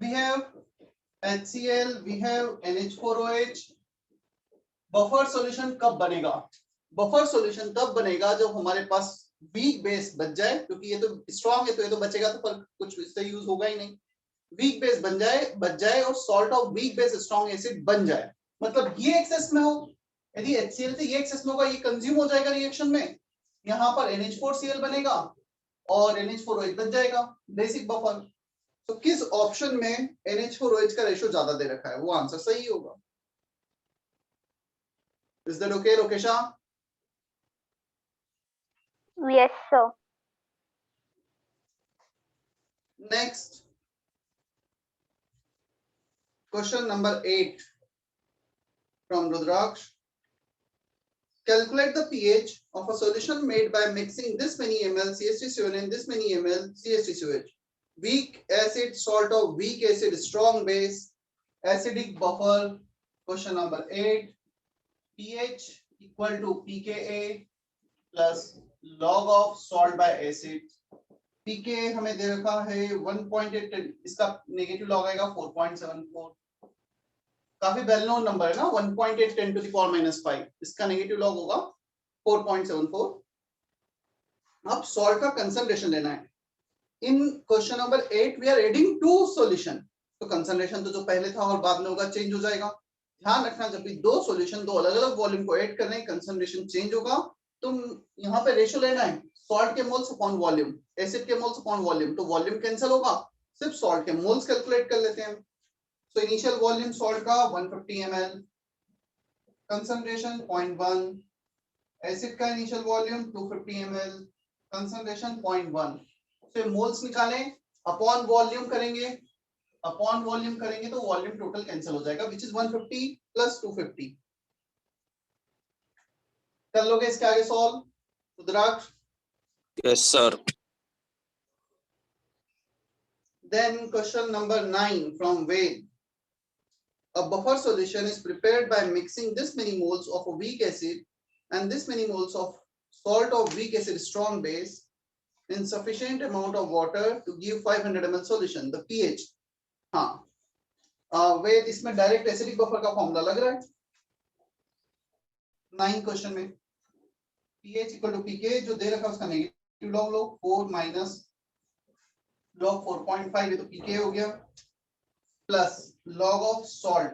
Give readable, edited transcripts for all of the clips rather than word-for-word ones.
we have HCl, we have NH4OH. Buffer solution कब बनेगा? Buffer solution तब बनेगा जब हमारे पास वीक बेस बच जाए, क्योंकि ये तो स्ट्रॉन्ग है तो ये तो बचेगा तो पर कुछ इससे यूज होगा ही नहीं। वीक बेस बच जाए और salt of weak base strong acid बन जाए, मतलब ये एक्सेस में हो। यदि HCl से ये एक्सेस में होगा, ये कंज्यूम हो जाएगा रिएक्शन में, यहाँ पर NH4Cl बनेगा और NH4OH बच जाएगा, बेसिक बफर। तो किस ऑप्शन में NH4OH का रेशियो ज्यादा दे रखा है, वो आंसर सही होगा। Is that okay, Lokesha? Yes, sir. Next, question number 8 from Rudraksh. Calculate the pH of a solution made by mixing this many ml CH3CON and this many ml CH3COH. Weak acid, salt of weak acid, strong base, acidic buffer. Question number 8. pH equal to pKa plus log of salt by acid. pKa हमें दे रखा है 1.8, इसका negative log आएगा 4.74। काफी well known number है ना, 1.8 10 to the power minus 5, इसका नेगेटिव लॉग होगा 4.74। अब सॉल्ट का कंसंट्रेशन लेना है। In question number 8 we are adding to solution, तो कंसंट्रेशन तो जो पहले था और बाद में होगा चेंज हो जाएगा। ध्यान रखना, जब भी दो सॉल्यूशन दो अलग अलग वॉल्यूम को ऐड कर रहे हैं, कंसंट्रेशन चेंज होगा। तुम यहाँ पे रेशियो लेना है सॉल्ट के मोल्स अपॉन वॉल्यूम, एसिड के मोल्स अपॉन वॉल्यूम, तो वॉल्यूम कैंसिल होगा, सिर्फ सॉल्ट के मोल्स कैलकुलेट कर लेते हैं। So initial volume salt का 150 ml, concentration 0.1, acid का initial volume 250 ml, concentration 0.1। so moles निकालें, upon volume करेंगे तो volume total cancel हो जाएगा, which is 150 plus 250। कर लोगे इसके आगे solve rudraksha? Yes, sir. Then question number 9 from Ved. A buffer solution is prepared by mixing this many moles of a weak acid and this many moles of salt of weak acid strong base in sufficient amount of water to give 500 ml solution. The pH, हाँ वे इसमें direct acidic buffer का formula लग रहा है 9 question में। pH equal to pK, जो दे रखा है उसका नेगेटिव लॉग लो, 4 माइनस लॉग 4.5, ये तो pK हो गया, plus log of salt,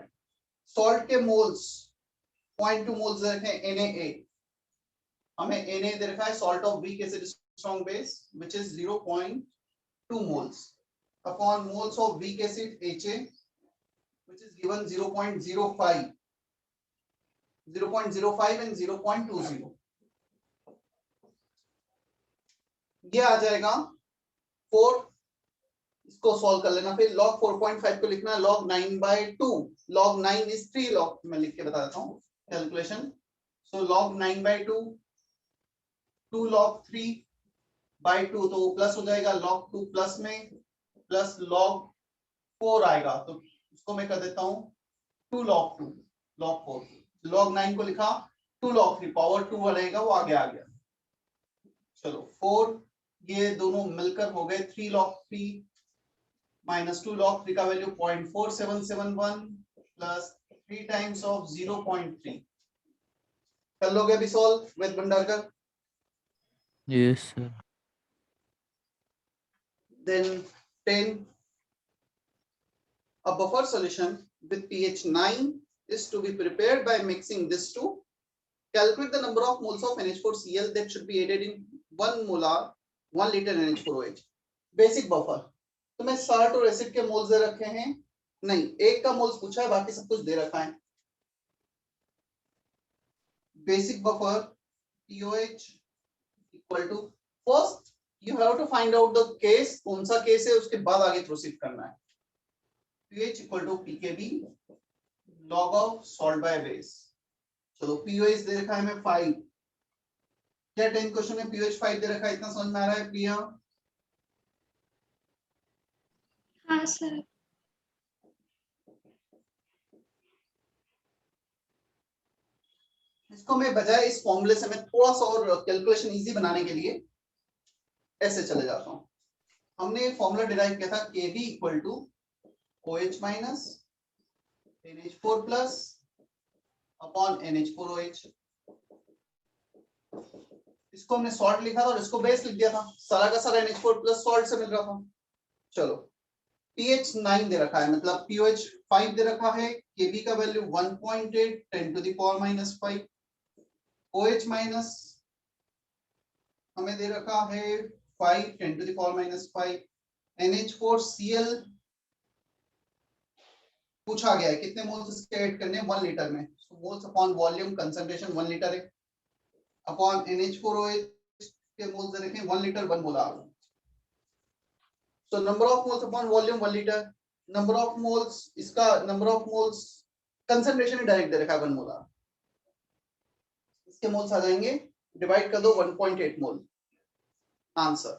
salt के मोल्स 0.2 मोल्स दे रखे हैं Na, हमें Na दे रखा है salt of weak acid strong base which is 0.2 moles upon moles of weak acid Ha which is given 0.05 and 0.20। ये आ जाएगा 4, इसको सॉल्व कर लेना, फिर log 4.5 को लिखना है log 9/2, log 9 is 3 log, मैं लिख के बता देता हूँ कैलकुलेशन। सो log 9/2, 2 log 3/2, तो वो प्लस हो जाएगा log 2 प्लस में, प्लस log 4 आएगा, तो इसको मैं कर देता हूँ 2 log 2 log 4, log 9 को लिखा 2 log 3, पावर 2 रहेगा वो आगे आ गया। चलो 4, ये दोनों मिलकर हो गए 3 log 3 माइनस 2 log 3 का वैल्यू 0.4771 प्लस 3 टाइम्स ऑफ 0.3। कर लोगे अभी solve with Bhandarkar? Yes, sir. Then 10, a buffer solution with pH 9 is to be prepared by mixing this two. Calculate the number of moles of NH4Cl that should be added in 1 molar 1 liter NH4OH. Basic buffer, तो मैं salt और acid के moles दे रखे हैं, नहीं एक का moles पूछा है, बाकी सब कुछ दे रखा है। Basic buffer POH equal to, first you have to find out the case, कौन सा केस है, उसके बाद आगे प्रोसीड करना है। pH equal to pKb log of salt by base. चलो POH दे रखा है हमें 5, क्या 10 क्वेश्चन में POH 5 दे रखा है, इतना समझ में आ रहा है प्रिया? हाँ सर। इसको मैं बजाय इस फॉर्मूले से मैं थोड़ा सा और कैलकुलेशन इजी बनाने के लिए ऐसे चले जाता हूं। हमने फॉर्मूला डिराइव किया था Kb equal to OH minus NH4 plus upon NH4OH। इसको हमने सॉल्ट लिखा था और इसको बेस लिख दिया था, सारा का सारा NH4 प्लस सॉल्ट से मिल रहा था। चलो pH 9 दे रखा है, मतलब pH 5 दे रखा है, Kb का value 1.8 10 to the power minus 5। OH minus हमें दे रखा है 5 10 to the power minus 5। NH4Cl पूछा गया है कितने मोल्स इसके ऐड करने 1 लीटर में, moles upon volume concentration 1 litre है, अपॉन NH4OH के मोल्स दे रखे 1 litre 1 molar. So number of moles upon volume 1 liter, number of moles इसका number of moles concentration ही डायरेक्ट दे रखा है 1 मोलार, इसके मोल्स आ जाएंगे, डिवाइड कर दो 1.8 मोल। आंसर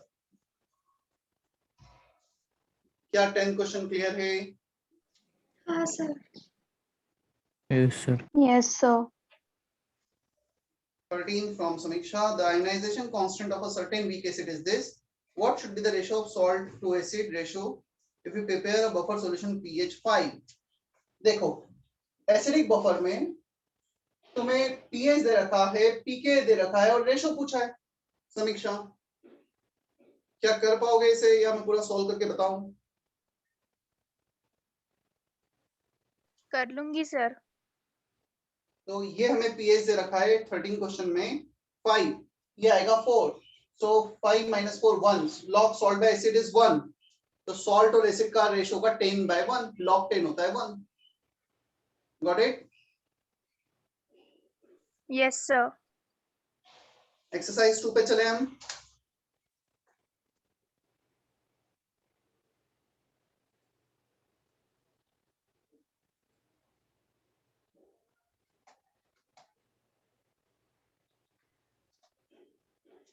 क्या 10 क्वेश्चन क्लियर है? हाँ sir. Yes, sir. Yes, sir. 13 from Samiksha, the ionization constant of a certain weak acid is this. What should be the ratio of salt to acid ratio if you prepare a buffer solution pH 5? देखो acidic buffer में तुम्हें pH दे रखा है, pK दे रखा है और ratio पूछा है। समीक्षा क्या कर पाओगे इसे, या मैं पूरा सॉल्व करके बताऊं? कर लूंगी सर। तो ये हमें pH दे रखा है 13 क्वेश्चन में 5, ये आएगा 4, सो 5 minus 4 1, log salt by acid is 1, तो सॉल्ट और एसिड का रेशो का 10/1, log 10 होता है 1। Got it? Yes sir. Exercise 2 पे चले हम।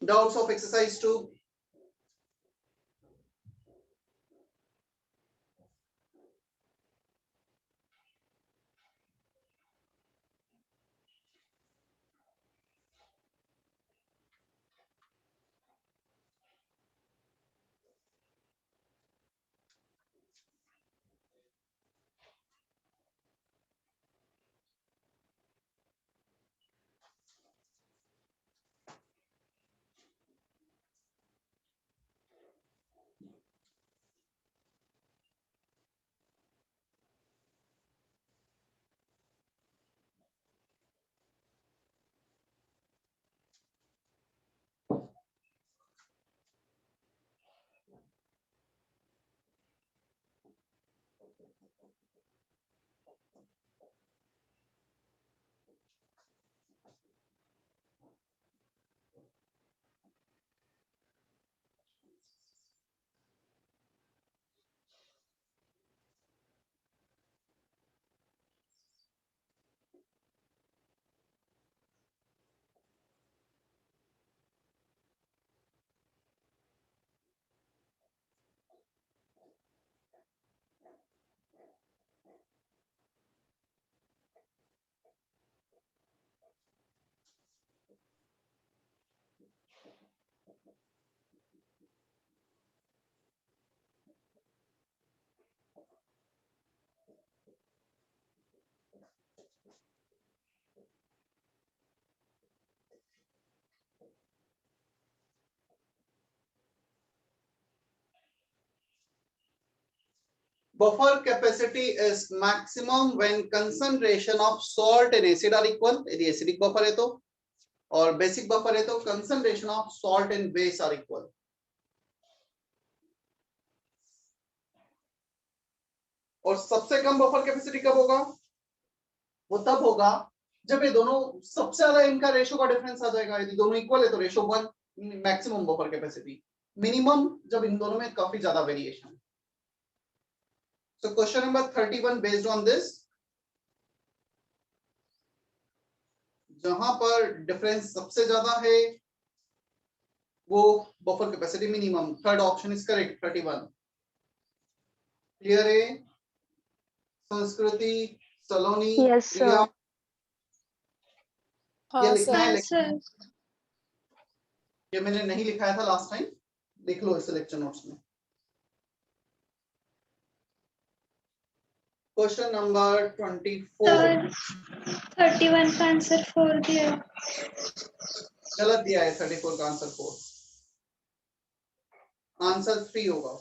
Doubts of exercise 2? Buffer capacity is maximum when concentration of salt and acid are equal, यदि acidic buffer है तो, और basic buffer है तो concentration of salt and base are equal. और सबसे कम बफर कैपेसिटी कब होगा? वो तब होगा जब ये दोनों सबसे ज्यादा इनका रेशो का डिफरेंस आ जाएगा। यदि दोनों इक्वल है तो ratio 1 maximum buffer capacity, minimum जब इन दोनों में काफी ज्यादा variation. So question number 31 based on this, जहां पर डिफरेंस सबसे ज्यादा है वो buffer capacity minimum, third option is correct 31। Clear है? संस्कृति, सलोनी, यस प्रिया, सर। ये हाँ लिखना है सर। ये मैंने नहीं लिखाया था लास्ट टाइम, लिख लो इस लेक्चर नोट्स में। क्वेश्चन नंबर 24 सर 31 का आंसर 4 दिया। गलत दिया है। 34 का आंसर 4, आंसर 3 होगा।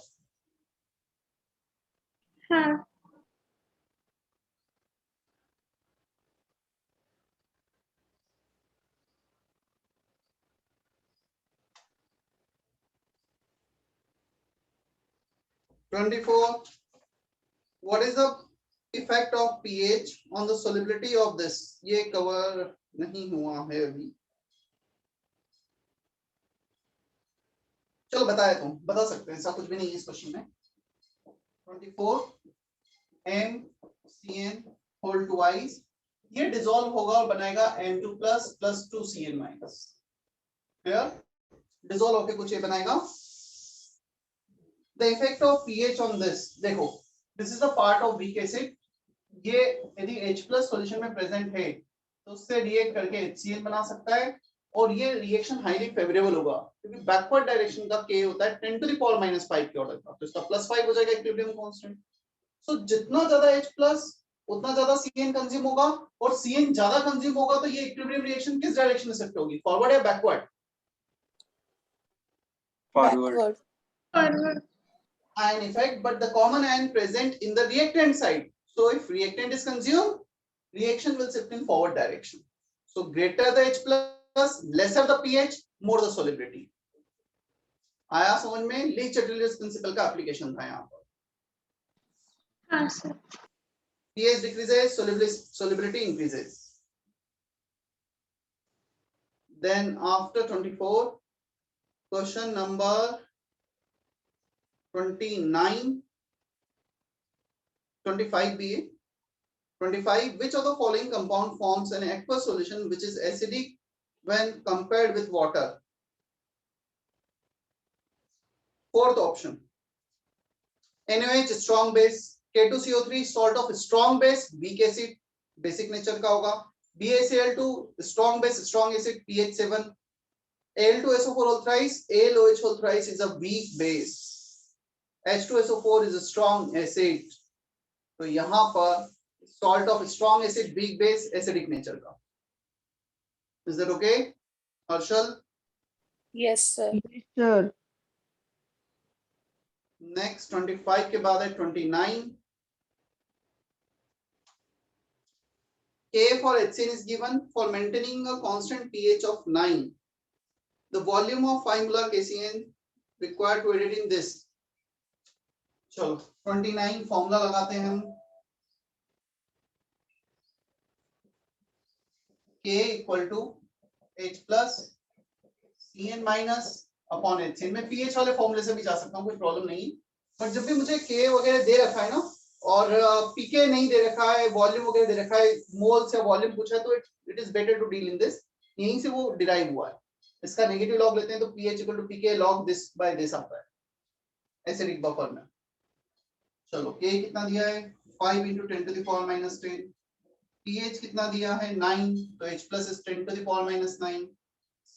हाँ 24, what is the effect of pH on the solubility of this? ये कवर नहीं हुआ है अभी। चलो बताए, तुम बता सकते हैं, ऐसा कुछ भी नहीं है इस क्वेश्चन में। 24 MCN होल ट्वाइस, ये डिसॉल्व होगा और बनाएगा N2 plus 2 CN minus. Clear? Dissolve होके कुछ ये बनाएगा। The effect of pH on this, देखो, this is the part of weak acid. ये यदि H प्लस सोल्यूशन में प्रेजेंट है तो उससे रिएक्ट करके HCl बना सकता है, और ये रिएक्शन हाईली फेवरेबल होगा क्योंकि बैकवर्ड डायरेक्शन का K होता है 10 to the power -5 के ऑर्डर का, तो इसका +5 हो जाएगा इक्विलिब्रियम कांस्टेंट। सो जितना ज्यादा H प्लस उतना ज्यादा CN कंज्यूम होगा, और CN ज्यादा कंज्यूम होगा तो ये इक्विलिब्रियम रिएक्शन किस डायरेक्शन में शिफ्ट होगी, फॉरवर्ड या backward? Forward. Forward. Ion effect, but the common ion present in the reactant side. So if reactant is consumed, reaction will shift in forward direction. So greater the H plus, lesser the pH, more the solubility. आया समझ में? ली चटर्टली's principal का application था यहाँ पर। हाँ sir. pH decreases, solubility increases. Then after 24, question number 29, 25 be 25. Which of the following compound forms an aqueous solution which is acidic when compared with water? Fourth option, NaOH strong base, K2CO3 salt of strong base, weak acid, basic nature का होगा, BaCl2 strong base, strong acid, pH 7, Al2SO4 whole thrice, AlOH whole thrice is a weak base, H2SO4 is a strong acid. तो यहाँ पर salt of strong acid, weak base, acidic nature का. Is that okay, Harshal? Yes, sir. Yes, sir. Next 25 के बाद है 29. K for HCl is given for maintaining a constant pH of 9. The volume of 5 molar KCN required to edit in this. चलो 29 formula लगाते हैं हम. K equal to H plus CN minus upon HCl. मैं pH वाले फॉर्मूले से भी जा सकता हूँ, कोई प्रॉब्लम नहीं, बट जब भी मुझे K वगैरह दे रखा है ना, और pK नहीं दे रखा है, वॉल्यूम वगैरह दे रखा है, मोल्स या वॉल्यूम पूछा है, तो it is better to deal in this. यहीं से वो डिराइव हुआ है. इसका नेगेटिव लॉग लेते हैं तो pH equal to pK log this by this आता है एसिडिक बफर में. चलो K कितना दिया है 5 into 10 to the power minus 10. pH कितना दिया है 9, तो H plus is 10 to the power minus 9.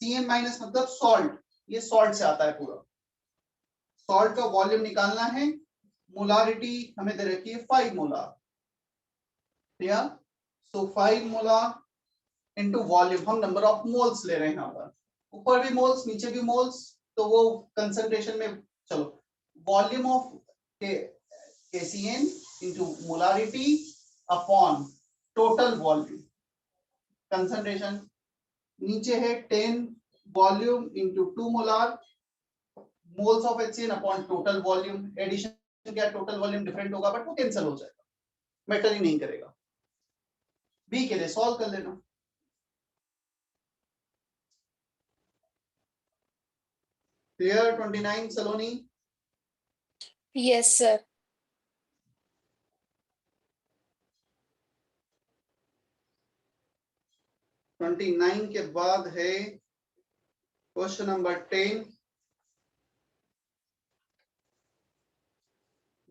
CN minus मतलब सॉल्ट, ये सॉल्ट से आता है पूरा. सॉल्ट का वॉल्यूम निकालना है, मोलारिटी हमें दे रखी है 5 मोलार. क्लियर? सो 5 मोलार इनटू वॉल्यूम, हम नंबर ऑफ मोल्स ले रहे हैं यहाँ पर, ऊपर भी मोल्स नीचे भी मोल्स, तो वो कंसंट्रेशन में. चलो volume of KCN into molarity upon total volume. Concentration नीचे है 10 volume into 2 molar, moles of HCN upon total volume. Addition क्या, टोटल वॉल्यूम डिफरेंट होगा बट वो कैंसिल हो जाएगा, मैटर ही नहीं करेगा. बी के लिए सॉल्व कर लेना. क्लियर? 29 सलोनी. Yes, sir. ट्वेंटी 29 के बाद है question number 10.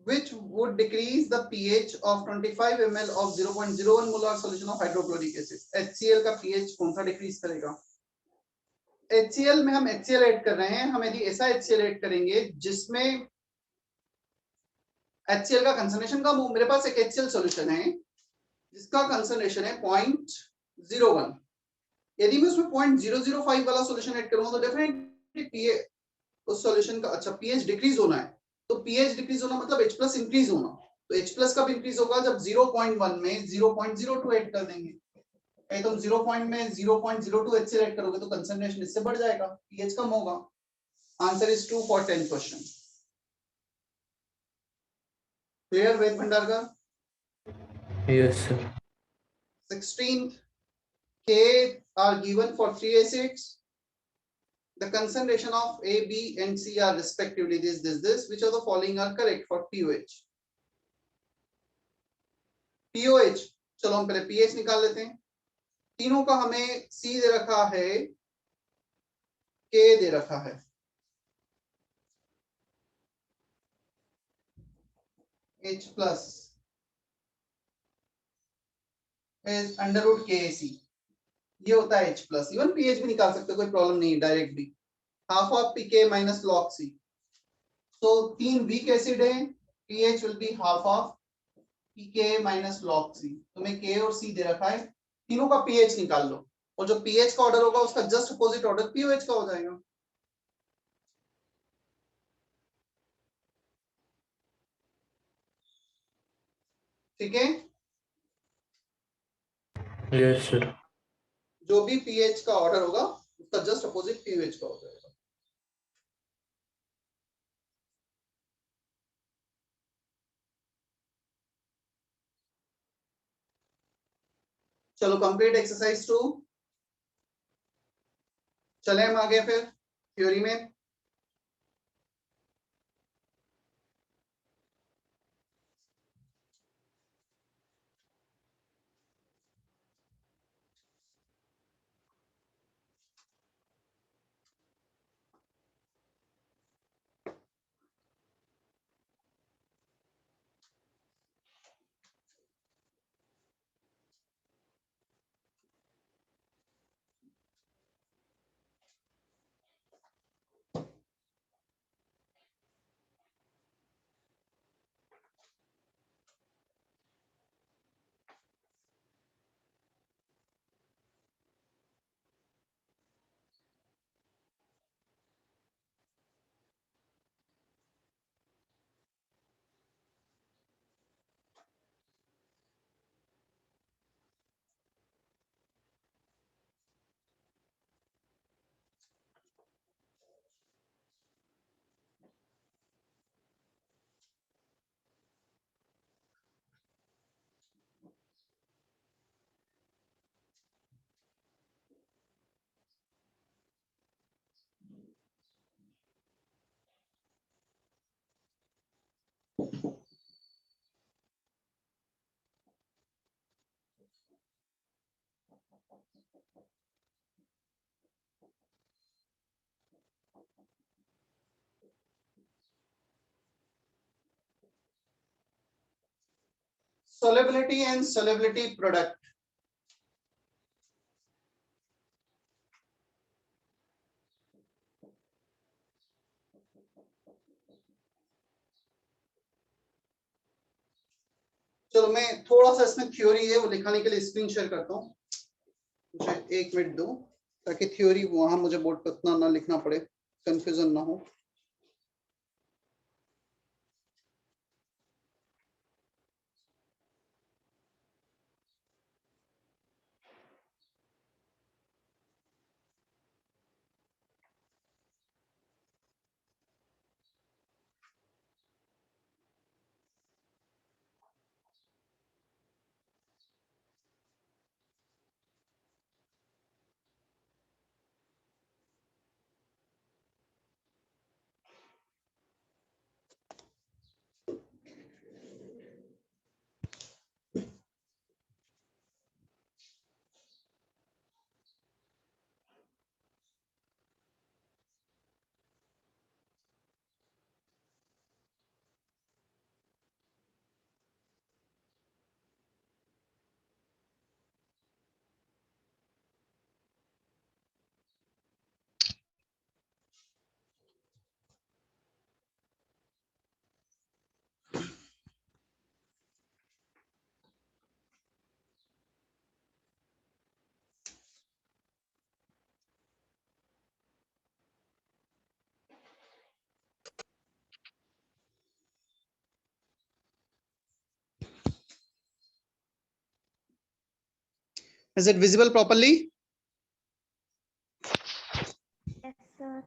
Which would decrease the pH of 25 ml of 0.01 molar solution of hydrochloric acid? HCl का pH कौन सा डिक्रीज करेगा? HCl में हम HCl ऐड कर रहे हैं, हम यदि ऐसा HCl ऐड करेंगे जिसमें HCl का कंसंट्रेशन कम हो, मेरे पास एक HCl सॉल्यूशन है जिसका कंसंट्रेशन है 0.01। यदि मैं उसमें 0.005 वाला सॉल्यूशन ऐड करूंगा तो डेफिनेटली पीएच उस सॉल्यूशन का अच्छा पीएच डिक्रीज होना है, तो पीएच डिक्रीज होना मतलब H प्लस इंक्रीज होना, तो H प्लस कब इंक्रीज होगा जब 0.1 में 0.02 ऐड कर देंगे। तुम 0 पॉइंट में 0.02 HCl ऐड करोगे तो कंसंट्रेशन इससे बढ़ जाएगा, पीएच कम होगा। Answer is 2 for 10 question. Clear Ved Bhandarkar? Yes, sir. 16th, K are given for 3 acids. The concentration of A, B and C are respectively this. Which of the following are correct for POH? POH, चलो हम पहले pH निकाल लेते हैं। तीनों का हमें C दे रखा है, K दे रखा है। H plus is under root KAC, ये होता है H plus। इवन pH भी निकाल सकते हो, कोई प्रॉब्लम नहीं, डायरेक्ट भी। Half of pK minus log C, तो 3 वीक एसिड है, pH will be half of pK minus log C। तुम्हें K और C दे रखा है, तीनों का pH निकाल लो, और जो pH का ऑर्डर होगा उसका जस्ट अपोजिट ऑर्डर pOH का हो जाएगा। ठीक है, Yes, sir. जो भी pH का ऑर्डर होगा उसका जस्ट अपोजिट pOH का हो जाएगा। चलो कंप्लीट एक्सरसाइज 2, चले हम आगे फिर थ्योरी में। Solubility and solubility product। चलो मैं थोड़ा सा इसमें थ्योरी है वो दिखाने के लिए स्क्रीन शेयर करता हूँ, मुझे 1 मिनट दो ताकि थ्योरी वहां मुझे बोर्ड पर इतना ना लिखना पड़े, कंफ्यूजन ना हो। Is it visible properly? Yes, sir.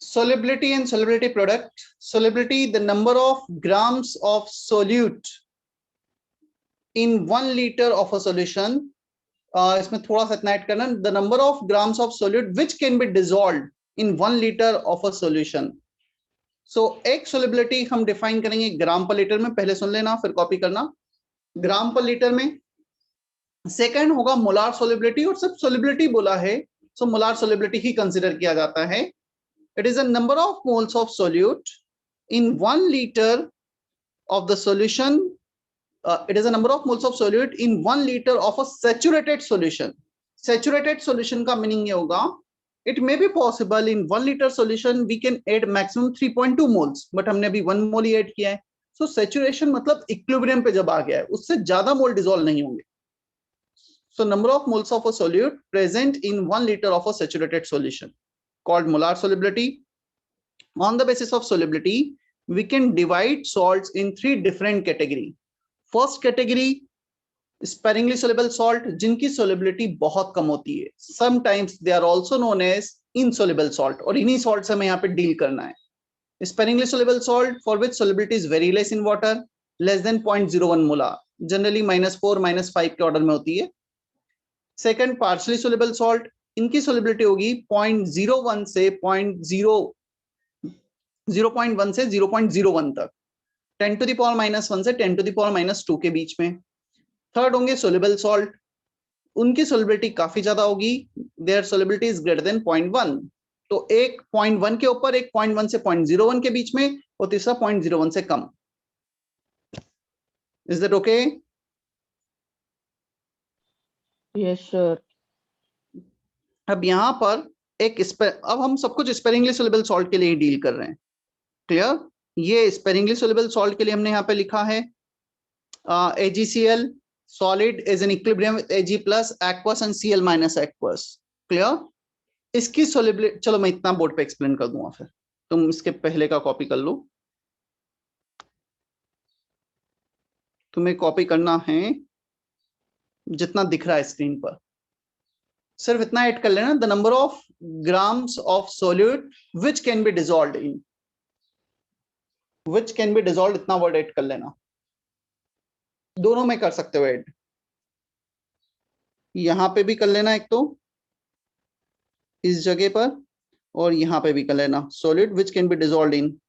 Solubility and solubility product. Solubility, the number of grams of solute in 1 liter of a solution. इसमें थोड़ा सा इतना ऐड करना, the number of grams of solute which can be dissolved in 1 liter of a solution. So एक solubility हम define करेंगे ग्राम पर litre में, पहले सुन लेना फिर कॉपी करना, ग्राम पर लीटर में. सेकंड होगा मोलार solubility, और सब solubility बोला है, so मोलार solubility ही कंसिडर किया जाता है. It is a number of moles of solute in 1 liter of the solution. It is a number of moles of solute in 1 liter of a saturated solution. Saturated solution का meaning ये होगा, it may be possible in 1 liter solution we can add maximum 3.2 moles, but हमने अभी 1 mole ही add किया है. So saturation मतलब equilibrium पे जब आ गया है, उससे ज्यादा मोल dissolve नहीं होंगे. So number of moles of a solute present in 1 liter of a saturated solution called molar solubility. On the basis of solubility, we can divide salts in 3 different categories. First category, sparingly soluble salt, जिनकी solubility बहुत कम होती है. Sometimes they are also known as insoluble salt, और इन्हीं salt से हमें यहाँ पे deal करना है. Sparingly soluble salt for which solubility is very less in water, less than 0.01 molar, generally -4 -5 के order में होती है. Second, partially soluble salt, इनकी solubility होगी 0.01 से 0.1 से 0.01 तक, 10 to the power -1 से 10 to the power -2 के बीच में. थर्ड होंगे soluble salt, उनकी solubility काफी ज्यादा होगी, their solubility is greater than 0.1. तो एक 0.1 के ऊपर, एक 0.1 से 0.01 के बीच में, और तीसरा 0.01 से कम. Is that okay? Yes, sir. अब यहाँ पर अब हम सब कुछ sparingly soluble salt के लिए ही डील कर रहे हैं. क्लियर? ये sparingly soluble salt के लिए हमने यहाँ पे लिखा है AgCl solid is in equilibrium with Ag plus aqueous and Cl minus aqueous. Clear? इसकी solubility, चलो मैं इतना बोर्ड पे एक्सप्लेन कर दूंगा, फिर तुम इसके पहले का कॉपी कर लो. तुम्हें कॉपी करना है जितना दिख रहा है स्क्रीन पर, सिर्फ इतना ऐड कर लेना, the number of grams of solute which can be dissolve in, which can be dissolve, इतना वर्ड ऐड कर लेना. दोनों में कर सकते हो ऐड, यहां पे भी कर लेना एक तो इस जगह पर, और यहां पे भी कर लेना solute which can be dissolve in,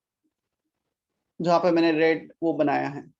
जहां पे मैंने रेड वो बनाया है.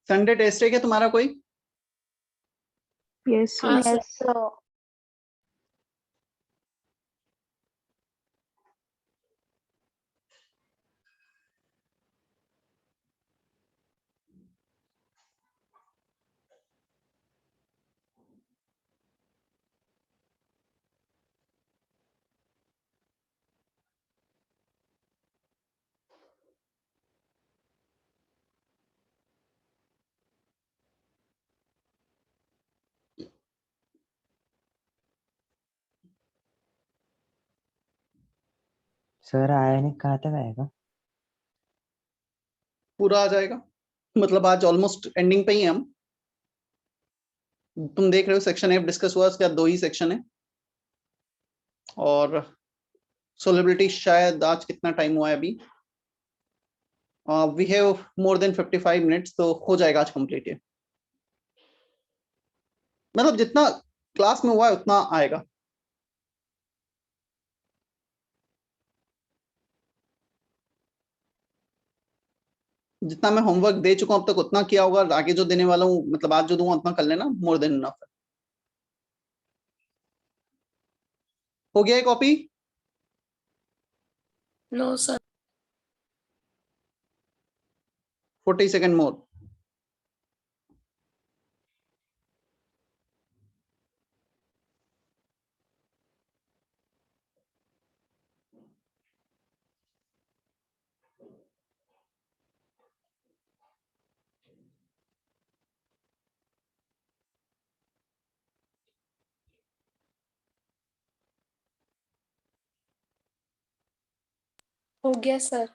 संडे टेस्ट है क्या तुम्हारा कोई? Yes, sir. हाँ sir. Yes, sir. Sir ionic कहाँ तक आएगा? पूरा आ जाएगा, मतलब आज ऑलमोस्ट एंडिंग पे ही हैं हम। तुम देख रहे हो सेक्शन एफ डिस्कस हुआ, उसके बाद 2 ही सेक्शन है। और सोलिबिलिटी शायद आज कितना टाइम हुआ है अभी, we have more than 55 minutes, तो हो जाएगा आज कंप्लीट ये। मतलब जितना क्लास में हुआ है उतना आएगा। जितना मैं होमवर्क दे चुका हूं अब तक उतना किया होगा, आगे जो देने वाला हूँ मतलब आज जो दूंगा उतना कर लेना, मोर देन इनफ। हो गया कॉपी? No, sir. 40 सेकंड मोर। हो गया sir.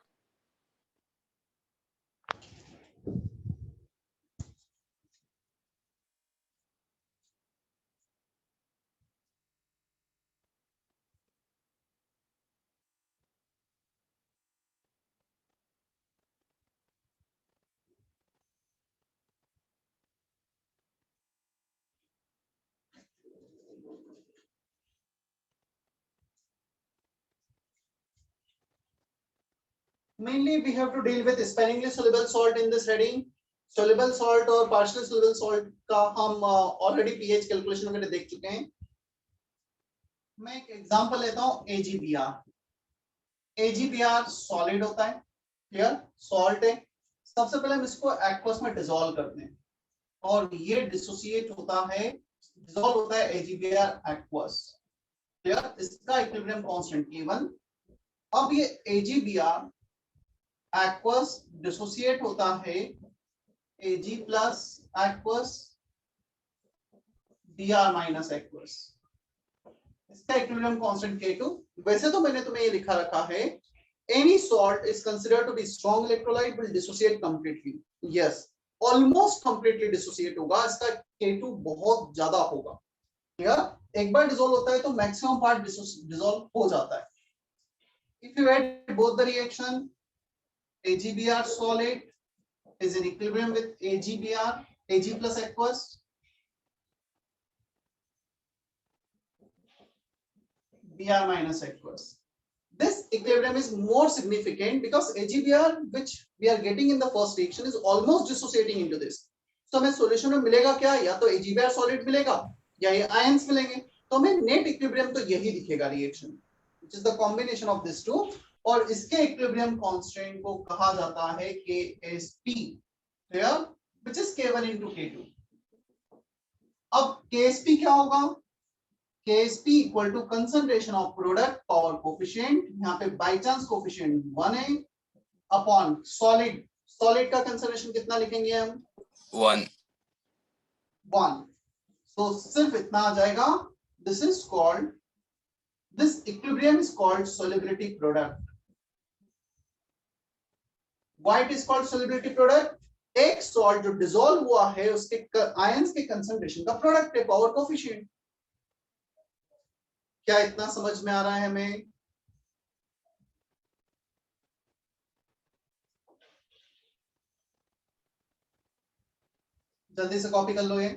Mainly we have to deal with sparingly soluble salt in this heading. Soluble salt और partially soluble salt का हम already pH calculation वगैरह देख चुके हैं। मैं एक एग्जांपल लेता हूँ AgBr। AgBr सॉलिड होता है, क्लियर, सॉल्ट है। सबसे पहले हम इसको एक्वस में डिसॉल्व करते हैं और ये डिसोसिएट होता है, डिसॉल्व होता है AgBr एक्वस, क्लियर। इसका इक्विलिब्रियम कांस्टेंट K1। अब ये AgBr एक्वस डिसोसिएट होता है Ag plus aqueous Br minus aqueous, इसका इक्विलिब्रियम कांस्टेंट K2। वैसे तो मैंने तुम्हें ये लिखा रखा है any salt is considered to be strong electrolyte will dissociate completely. Yes, almost completely dissociate होगा, इसका K2 बहुत ज्यादा होगा, क्लियर। एक बार डिसॉल्व होता है तो मैक्सिमम पार्ट डिसॉल्व हो जाता है। If you add both the reaction, AgBr solid is in equilibrium with AgBr, Ag plus aqueous, Br minus aqueous. This equilibrium is more significant because AgBr, which we are getting in the first reaction, is almost dissociating into this. So हमें solution में मिलेगा क्या, या तो AgBr solid मिलेगा या ये ions मिलेंगे। तो हमें net equilibrium तो यही दिखेगा reaction, which is the combination of these two। और इसके इक्विलिब्रियम कांस्टेंट को कहा जाता है KSP, clear, which is K1 into K2। अब KSP क्या होगा? KSP equal to concentration of product power coefficient, यहाँ पे बाय चांस कोफिशिएंट 1 है, अपॉन सॉलिड। सॉलिड का कंसंट्रेशन कितना लिखेंगे हम? 1। सो सिर्फ इतना आ जाएगा। This is called, this equilibrium is called solubility product। Why it is called solubility product? एक सॉल्ट जो डिसॉल्व हुआ है उसके आयंस के कंसंट्रेशन का प्रोडक्ट है, पावर कोफिशिएंट। क्या इतना समझ में आ रहा है हमें? जल्दी से कॉपी कर लो ये।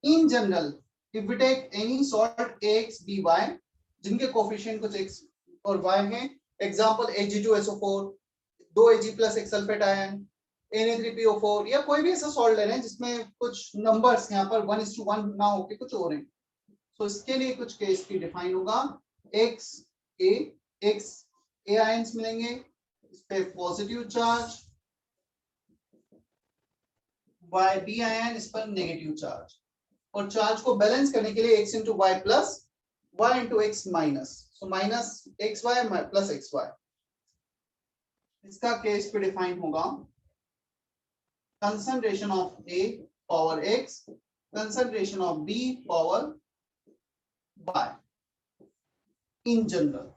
In general, if we take any salt Ax, By, जिनके कोफिशिएंट कुछ x और y हैं, एग्जांपल Ag2SO4, 2 Ag प्लस एक सल्फेट आयन, Na3PO4, या कोई भी ऐसा सॉल्ट ले रहे हैं जिसमें कुछ नंबर्स यहाँ पर 1:1 ना होके कुछ और हैं, तो इसके लिए कुछ केस की डिफाइन होगा x A आयंस मिलेंगे, इस पे positive charge, y B ion, इस पर नेगेटिव चार्ज, और चार्ज को बैलेंस करने के लिए x into y plus y into x minus, so minus x y plus x y, इसका केस पे डिफाइन होगा concentration of A power x, concentration of B power y in general.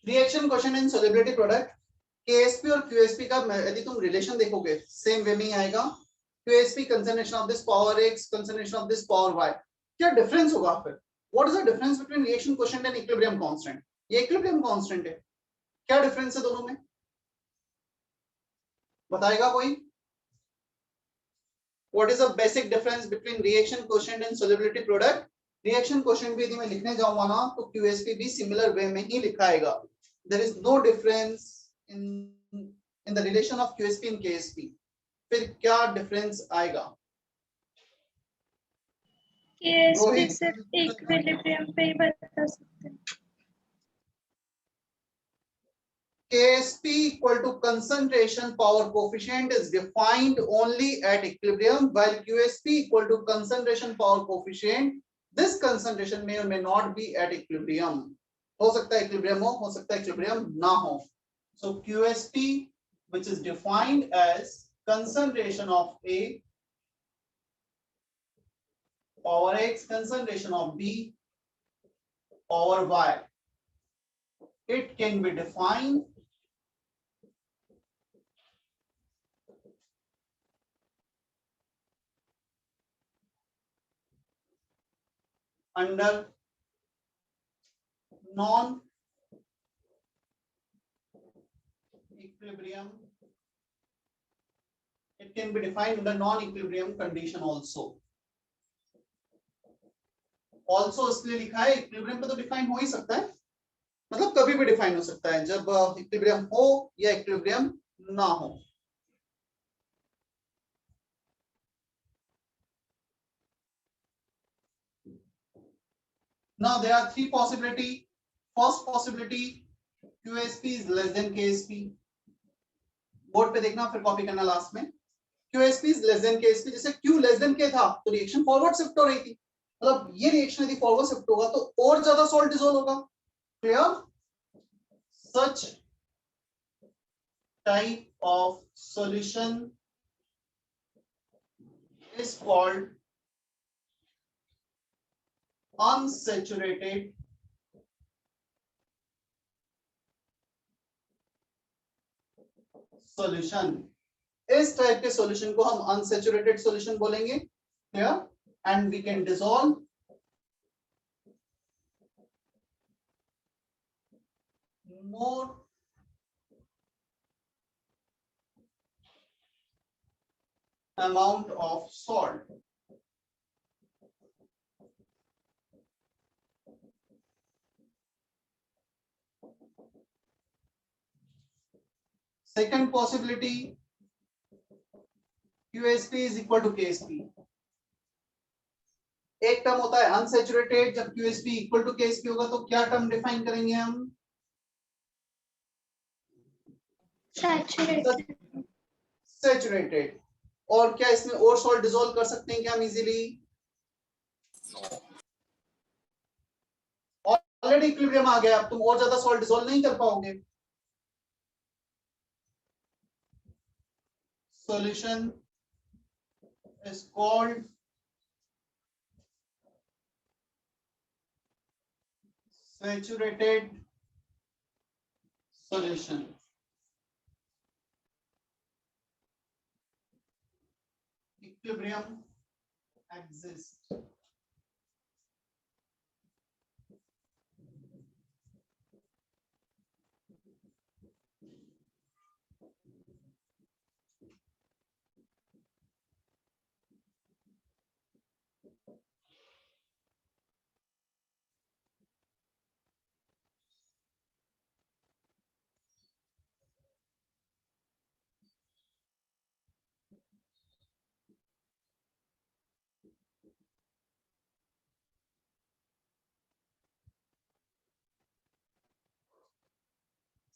Reaction question in solubility product, KSP और QSP का यदि तुम relation देखोगे same way में ही आएगा, QSP concentration of this power x, concentration of this power y, क्या difference होगा फिर, what is the difference between reaction quotient and equilibrium constant, ये इक्विलिब्रियम कांस्टेंट है, क्या डिफरेंस है दोनों में, बताएगा कोई, what is the basic difference between reaction quotient and solubility product. Reaction quotient भी यदि मैं लिखने जाऊंगा ना तो QSP भी सिमिलर वे में ही लिखा आएगा, there is no difference in the relation of QSP and KSP, फिर क्या डिफरेंस आएगा KSP रोहित? सिर्फ इक्विलिब्रियम पे ही बता सकते हैं। KSP equal to concentration power coefficient is defined only at equilibrium, while QSP equal to concentration power coefficient, this concentration may or may not be at equilibrium, हो सकता है equilibrium हो सकता है equilibrium ना हो, so QSP which is defined as concentration of A power x, concentration of B power y, it can be defined under non equilibrium, it can be defined under non equilibrium condition also, also इसलिए लिखा है equilibrium पे तो define हो ही सकता है, मतलब कभी भी डिफाइन हो सकता है, जब इक्विलिब्रियम हो या इक्विलिब्रियम ना हो। Now there are three possibility. First possibility, QSP is less than KSP. Board पे देखना फिर कॉपी करना लास्ट में। QSP is less than KSP, जैसे Q less than K था तो रिएक्शन फॉरवर्ड शिफ्ट हो रही थी, मतलब ये रिएक्शन यदि फॉरवर्ड शिफ्ट होगा तो और ज्यादा सॉल्ट डिसॉल्व होगा, clear. Such type of solution is called unsaturated solution, इस टाइप के सॉल्यूशन को हम अनसैचुरेटेड सॉल्यूशन बोलेंगे, clear, and we can dissolve more amount of salt. Second possibility, QSP is equal to KSP. एक term होता है unsaturated, जब QSP equal to KSP होगा तो क्या टर्म डिफाइन करेंगे हम? Saturated. सैचुरेटेड। और क्या इसमें और सॉल्ट डिसॉल्व कर सकते हैं क्या हम इजीली? ऑलरेडी इक्विलिब्रियम आ गया, अब तुम और ज्यादा सॉल्ट डिसॉल्व नहीं कर पाओगे। Solution is called saturated solution. Equilibrium exists.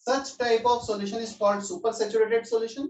Such type of solution is called supersaturated solution.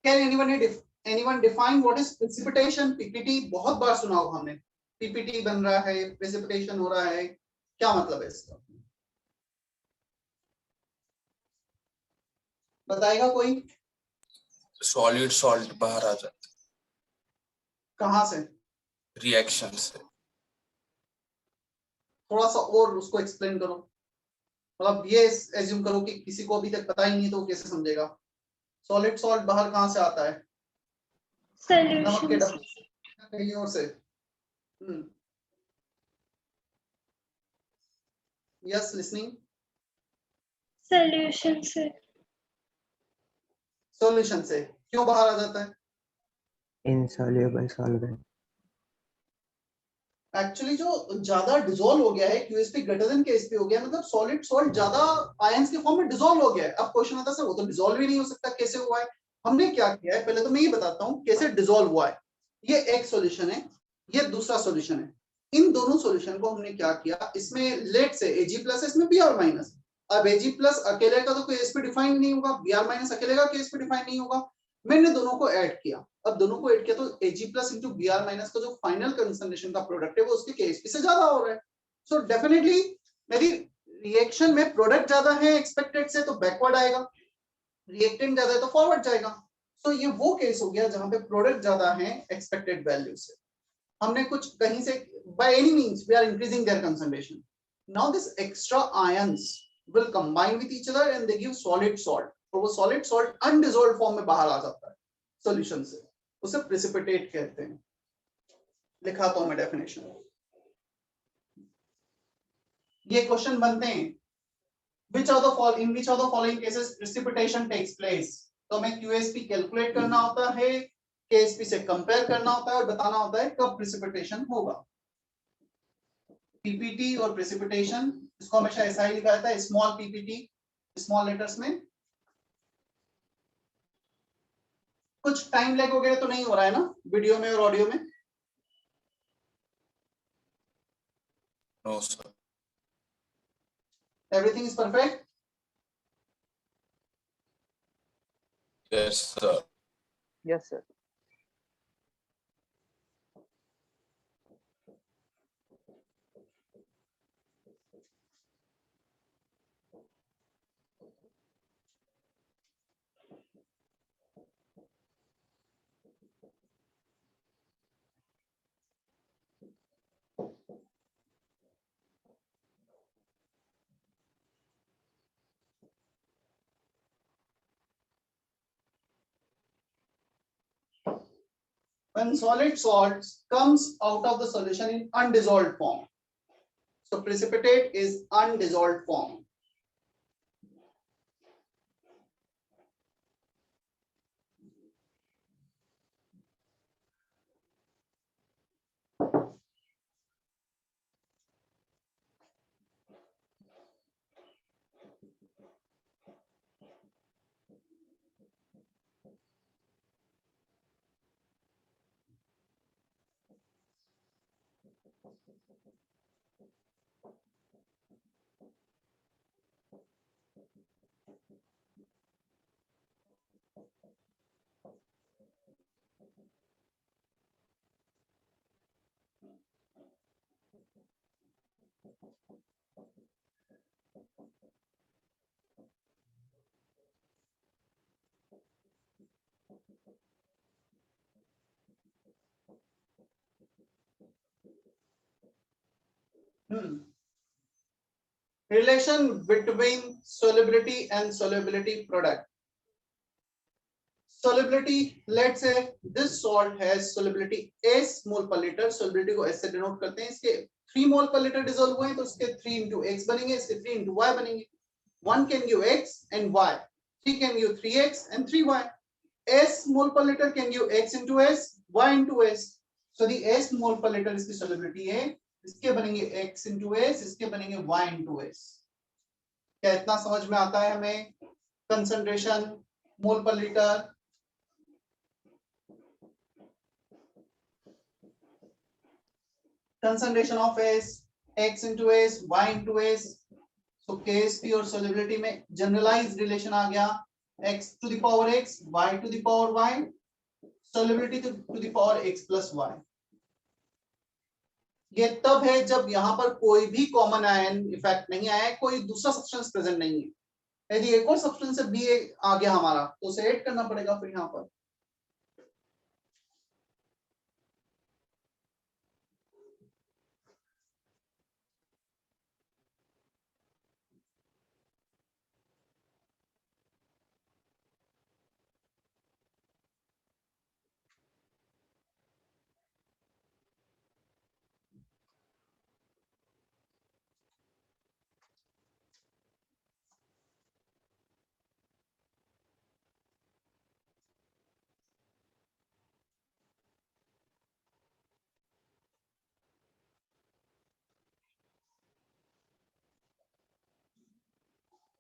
Can anyone define what is precipitation? PPT बहुत बार सुना होगा हमने, PPT बन रहा है, precipitation हो रहा है, क्या मतलब है इसका? बताएगा कोई? सॉलिड सॉल्ट बाहर आ जाता कहाँ से? है रिएक्शन से। थोड़ा सा और उसको एक्सप्लेन करो, मतलब ये एज्यूम करो कि किसी को अभी तक पता ही नहीं तो वो कैसे समझेगा? सॉलिड सॉल्ट बाहर कहाँ से आता है? नमक के Solutions. डब्बे से, कहीं और से? Yes, listening. Solutions. सॉल्यूशन से क्यों बाहर आ जाता है? insoluble solvent. एक्चुअली जो ज्यादा डिसॉल्व हो गया है QSP ग्रेटर देन KSP हो गया, मतलब सॉलिड सॉल्ट ज्यादा आयंस के फॉर्म में डिसॉल्व हो गया है। अब क्वेश्चन आता है सर वो तो डिसॉल्व ही नहीं हो सकता, कैसे हुआ है? हमने क्या किया है, पहले तो मैं ये बताता हूँ कैसे डिसॉल्व हुआ है। ये एक सॉल्यूशन है, ये दूसरा सॉल्यूशन है। इन दोनों सॉल्यूशन को हमने क्या किया, इसमें लेट से Ag प्लस है, इसमें Br माइनस। अब Ag प्लस अकेले का तो KSP डिफाइन नहीं होगा, Br माइनस अकेले का KSP डिफाइन नहीं होगा। मैंने दोनों को ऐड किया। अब दोनों को ऐड किया तो Ag plus into Br minus का जो फाइनल कंसंट्रेशन का प्रोडक्ट है वो उसके KSP से ज्यादा हो रहा है। सो डेफिनेटली मेरी रिएक्शन में प्रोडक्ट ज्यादा है एक्सपेक्टेड से तो बैकवर्ड आएगा, रिएक्टेंट ज्यादा है तो फॉरवर्ड जाएगा। सो ये वो केस हो गया जहां पे प्रोडक्ट ज्यादा है एक्सपेक्टेड वैल्यू से। हमने कुछ कहीं से by any means we are increasing their concentration. Now this extra ions will combine with each other and they give solid salt. तो वो सॉलिड सॉल्ट अनडिसॉल्व्ड फॉर्म में बाहर आ जाता है सॉल्यूशन से, उसे प्रेसिपिटेट कहते हैं। लिखाता हूं मैं डेफिनेशन। ये क्वेश्चन बनते हैं in which of the following cases precipitation takes place। तो हमें QSP कैलकुलेट करना होता है, KSP से कंपेयर करना होता है और बताना होता है कब प्रेसिपिटेशन होगा। PPT और प्रेसिपिटेशन, इसको हमेशा ऐसा ही लिखा जाता है, स्मॉल PPT स्मॉल लेटर्स में। कुछ टाइम लैग वगैरह तो नहीं हो रहा है ना वीडियो में और ऑडियो में? No sir. Everything is perfect? Yes sir. Yes, sir. When solid salt comes out of the solution in undissolved form, so precipitate is undissolved form। Relation between solubility and solubility product। Solubility, let's say this salt has solubility S mole per liter, solubility को S से denote करते हैं। इसके 3 मोल पर litre dissolve हुए हैं तो उसके 3 into x बनेंगे, इसके 3 into y बनेंगे। 1 can give x and y, 3 can give 3x and 3y। S मोल पर litre can give x into s, y into s। So the S मोल पर लीटर इसकी solubility है, इसके बनेंगे x into s, इसके बनेंगे y into s। क्या इतना समझ में आता है हमें? कंसंट्रेशन मोल पर litre, concentration of S, x into s, y into s। so KSP और solubility में जनरलाइज्ड रिलेशन आ गया, x to the power x, y to the power y, solubility to the power x plus y। ये तब है जब यहां पर कोई भी कॉमन आयन इफेक्ट नहीं आया है, कोई दूसरा सब्सटेंस प्रेजेंट नहीं है। यदि एक और सब्सटेंस भी आ गया हमारा तो उसे ऐड करना पड़ेगा फिर यहाँ पर।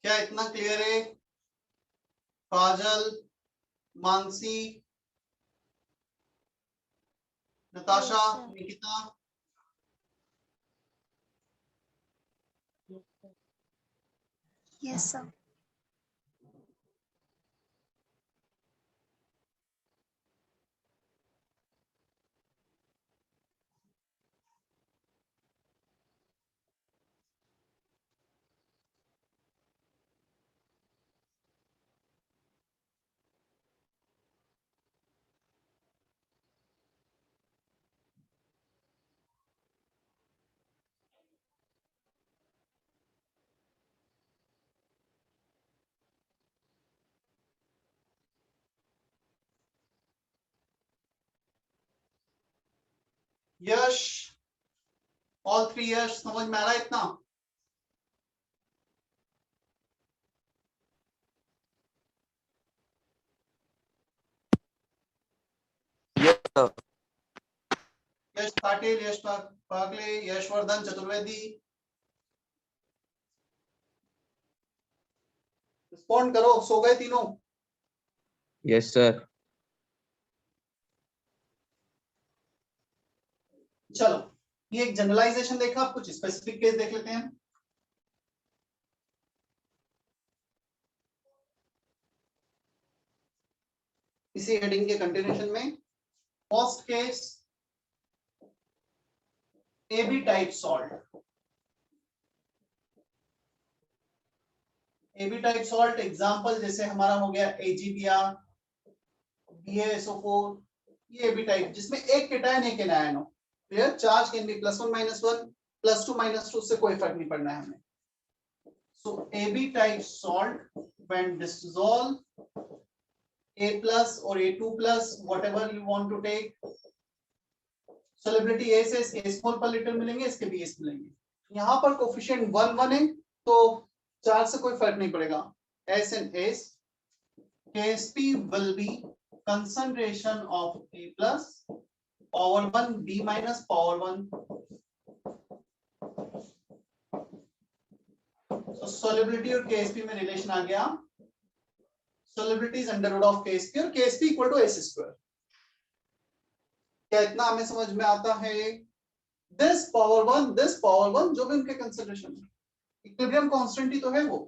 क्या इतना क्लियर है? Kajal, Mansi, Natasha, Yes, sir. Nikita, Yes, sir. Yash, all 3 Yash, समझ में आ रहा है इतना? यश पाटिल, यश पागले, यशवर्धन चतुर्वेदी, रिस्पॉन्ड करो, सो गए तीनों? Yes, sir. चलो, ये एक जनरलाइजेशन देखा, आप कुछ स्पेसिफिक केस देख लेते हैं। इसी हेडिंग के कंटिन्यूशन में first case AB type salt. AB type salt example जैसे हमारा हो गया AgBr, BaSO4, ये AB टाइप जिसमें एक केटायन एक एनायन हो। क्लियर? चार्ज कैन बी +1 -1, +2 -2, से कोई फर्क नहीं पड़ना है हमें। So AB type salt when dissolved A plus or A2 plus whatever you want to take, solubility A से A small per liter मिलेंगे, इसके भी S मिलेंगे। यहाँ पर कोफिशिएंट 1 है तो चार्ज से कोई फर्क नहीं पड़ेगा। S and S, KSP will be concentration of A plus power 1 B minus power 1. So solubility और KSP में रिलेशन आ गया, solubility is under root of KSP और KSP equal to S square। क्या इतना हमें समझ में आता है? this power 1 जो भी उनके कंसिडरेशन है, इक्विलिब्रियम कांस्टेंट ही तो है वो।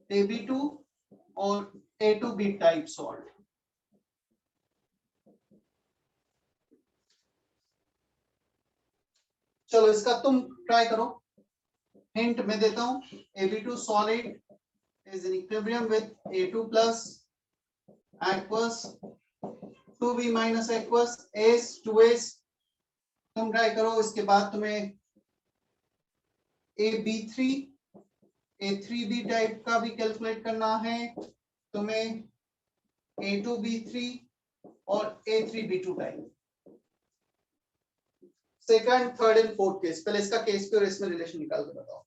AB2 और A2B टाइप सॉल्ट। चलो इसका तुम ट्राई करो, हिंट मैं देता हूं। AB2 solid is in equilibrium with A2 plus aqueous, 2B minus aqueous, S 2S। तुम ट्राई करो, इसके बाद तुम्हें AB3 A3B टाइप का भी कैलकुलेट करना है, तुम्हें A2B3 और A3B2 type. Second, third and fourth case, पहले इसका केस पे और इसमें रिलेशन निकाल के बताओ।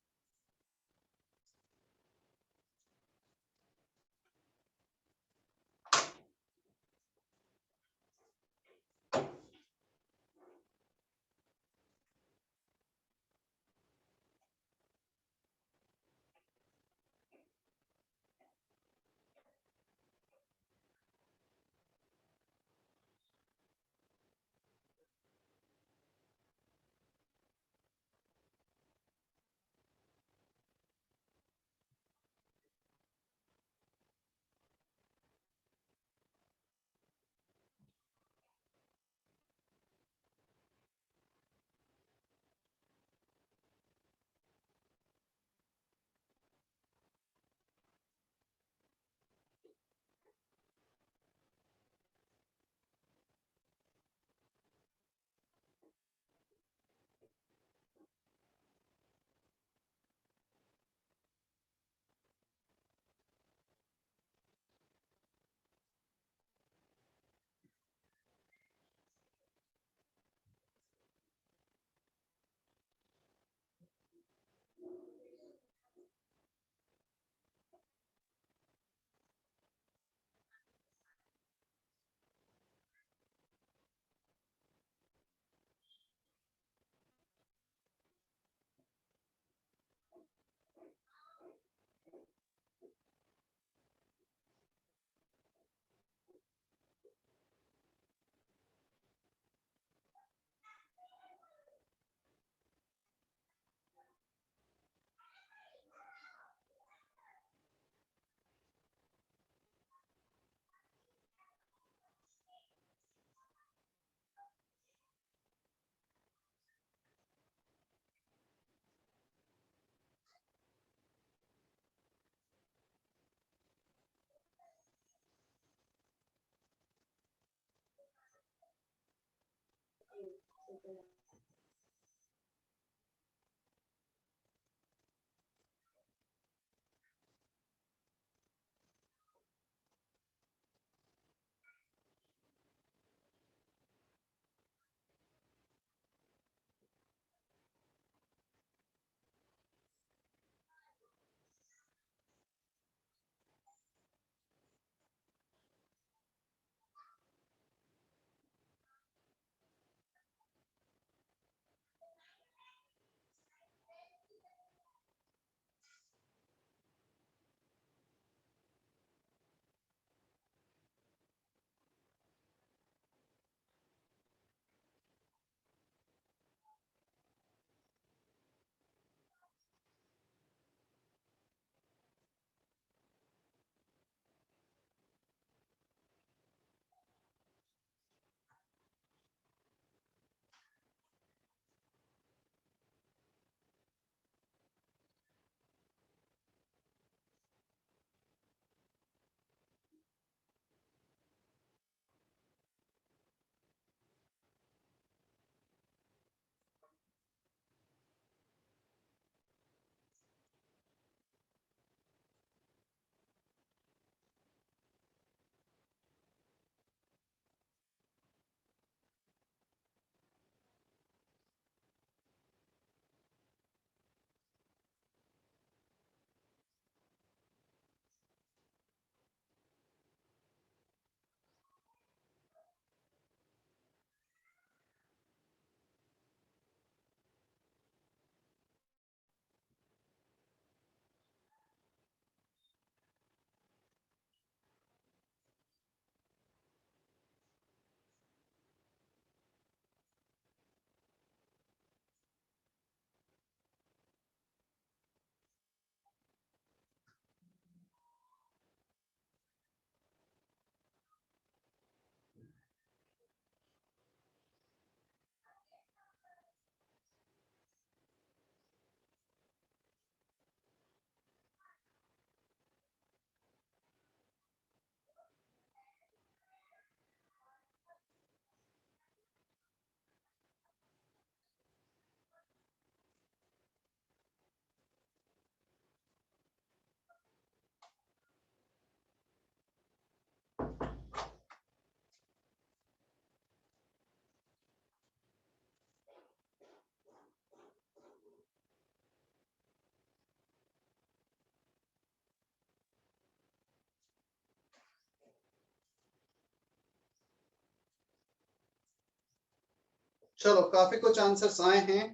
चलो काफी कुछ आंसर्स आए हैं।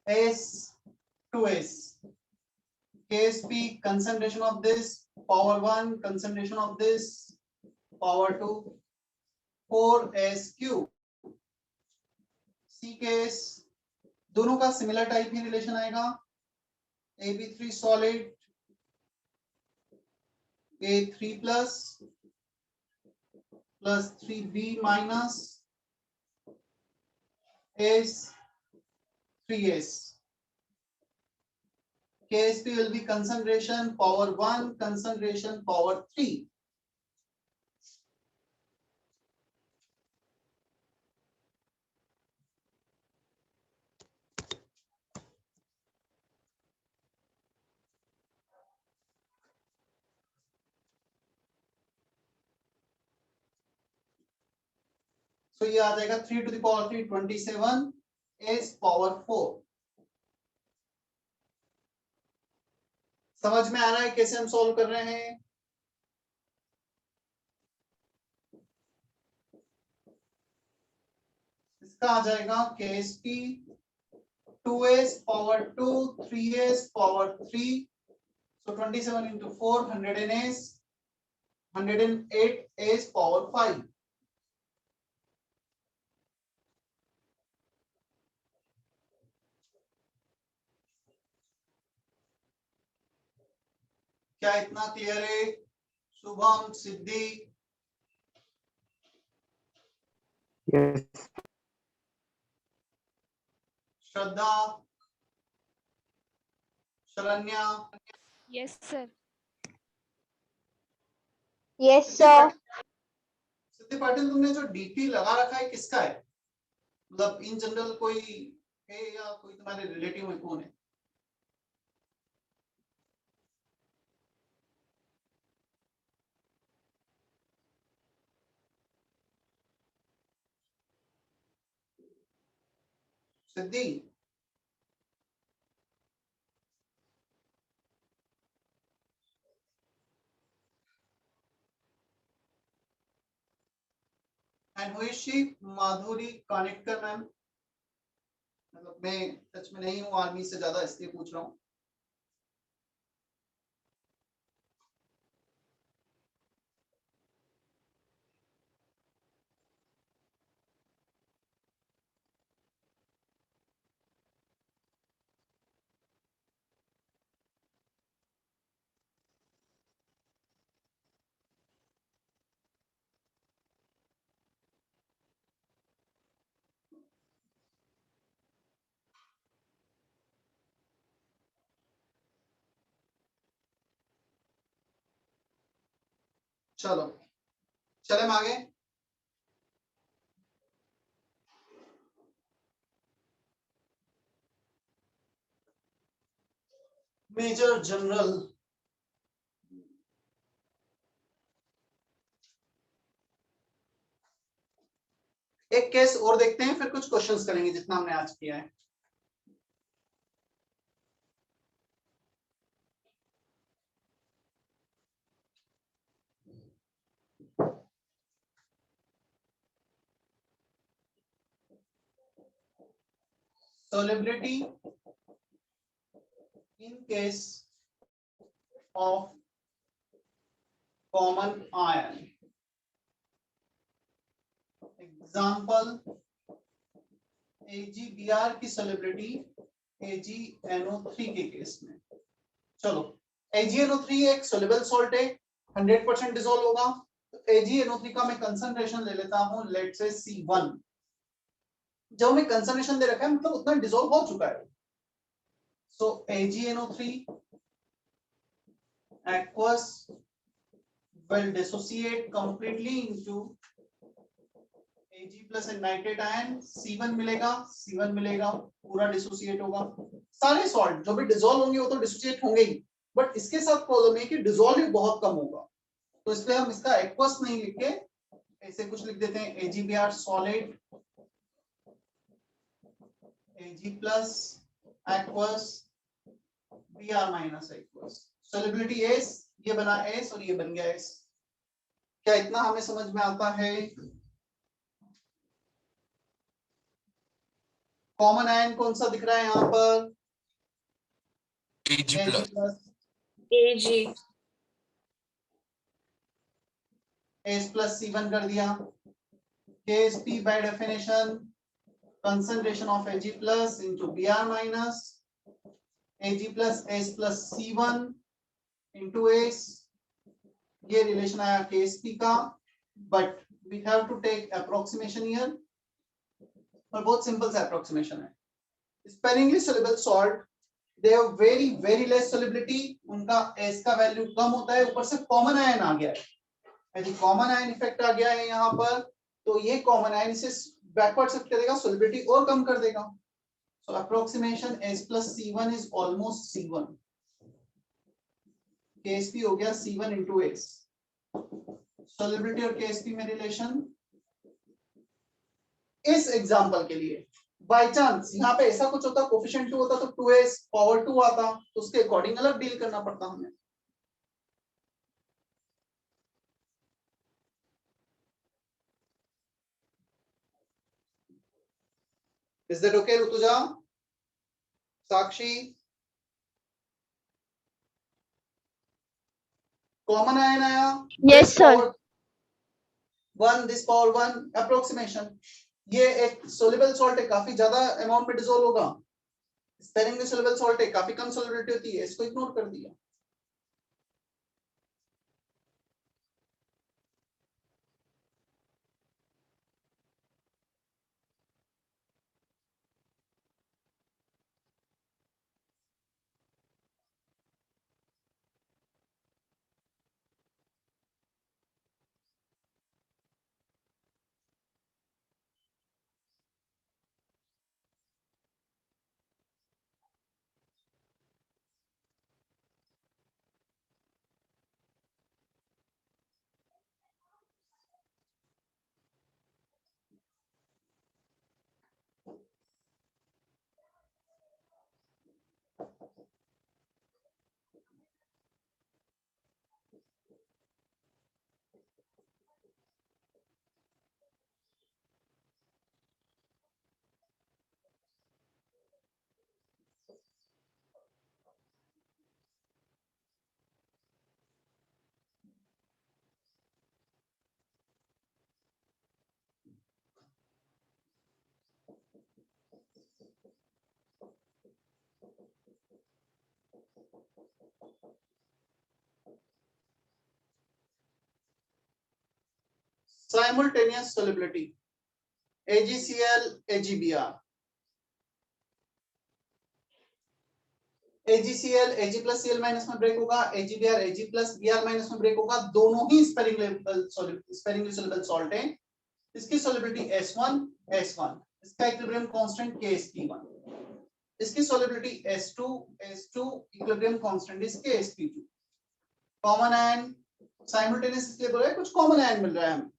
S to S. KSP concentration of this, power 1, concentration of this, power 2, 4S cube. C case दोनों का सिमिलर टाइप ही रिलेशन आएगा। AB3 solid, A3 plus 3B minus S 3S. KSP will be concentration power 1, concentration power 3. So ये आ जाएगा 3 to the power 3 27 S power 4. समझ में आ रहा है कैसे हम सॉल्व कर रहे हैं? इसका आ जाएगा KSP 2S power 2 3S power 3. So 27 into 4 100S 108 S power 5. क्या इतना क्लियर है? शुभम, सिद्धि, Yes. श्रद्धा, Sharanya, Yes, sir. Yes, sir. सिद्धि पाटिल, तुमने जो डीपी लगा रखा है किसका है? मतलब इन जनरल कोई है या कोई तुम्हारे रिलेटिव में कौन है? Siddhi, and who is she? Madhuri Kanitkar ma'am. मतलब मैं टच में नहीं हूँ आर्मी से ज्यादा, इसलिए पूछ रहा हूँ। चलो चले हम आगे। मेजर जनरल, एक केस और देखते हैं, फिर कुछ क्वेश्चंस करेंगे जितना हमने आज किया है। Solubility in case of common ion. Example, AgBr की solubility AgNO3 के केस में। चलो, AgNO3 एक soluble salt है, 100% डिसॉल्व होगा। तो AgNO3 का मैं कंसंट्रेशन ले लेता हूं, लेट्स से C1। जब हमें कंसंट्रेशन दे रखा है मतलब उतना डिसॉल्व हो चुका है। सो AgNO3 aqueous will dissociate completely into Ag plus nitrate ion। C1 मिलेगा, C1 मिलेगा, पूरा डिसोसिएट होगा। सारे सॉल्ट जो भी डिसॉल्व होंगे वो तो डिसोसिएट होंगे ही, बट इसके साथ प्रॉब्लम है कि डिसॉल्व बहुत कम होगा। तो इसलिए हम इसका एक्वस नहीं लिख के ऐसे कुछ लिख देते हैं, AgBr solid, Ag plus aqueous, Br minus aqueous। Solubility S, ये बना S और ये बन गया S। क्या इतना हमें समझ में आता है? कॉमन आयन कौन सा दिख रहा है यहाँ पर? Ag Ag plus. Plus AG, S plus C1 कर दिया। KSP by definition concentration of Ag plus into Br minus Ag plus S plus C1 into S। ये रिलेशन आया KSP का, but we have to take approximation here, और बहुत simple सा approximation है। Sparingly soluble salt, they have very less solubility, उनका S का value कम होता है, ऊपर से कॉमन आयन आ गया है। यदि कॉमन आयन इफेक्ट आ गया है यहाँ पर, तो ये कॉमन आयन से बैकवर्ड शिफ्ट करेगा, सॉलिबिलिटी और कम कर देगा। सो approximation S plus C1 is almost C1, KSP हो गया C1 into S। सॉलिबिलिटी और KSP में रिलेशन। इस एग्जांपल के लिए बाय चांस यहाँ पे ऐसा कुछ होता, कोफिशिएंट 2 होता तो 2s पावर 2 आता, तो उसके अकॉर्डिंग अलग डील करना पड़ता हमें। Is that okay, Rutuja, Sakshi? Common ion आया, Yes, sir. 1 this power 1 approximation. ये एक सोल्युबल सॉल्ट है, काफी ज्यादा अमाउंट में डिसॉल्व होगा। स्पेरिंगली सोल्युबल सॉल्ट है, काफी कम सॉल्युबिलिटी होती है, इसको इग्नोर कर दिया। Simultaneous solubility, AgCl, AgBr. AgCl Ag plus Cl minus में ब्रेक होगा, AgBr Ag plus Br minus में ब्रेक होगा, दोनों ही स्पेरिंगली सॉल्युबल सॉल्ट हैं। इसकी सॉल्युबिलिटी S1 S1, इसका इक्विलिब्रियम कांस्टेंट Ksp1, इसकी solubility S2 S2, equilibrium constant is Ksp2। Common ion simultaneous इसलिए बोल रहे हैं, कुछ कॉमन आयन मिल रहा है हमें।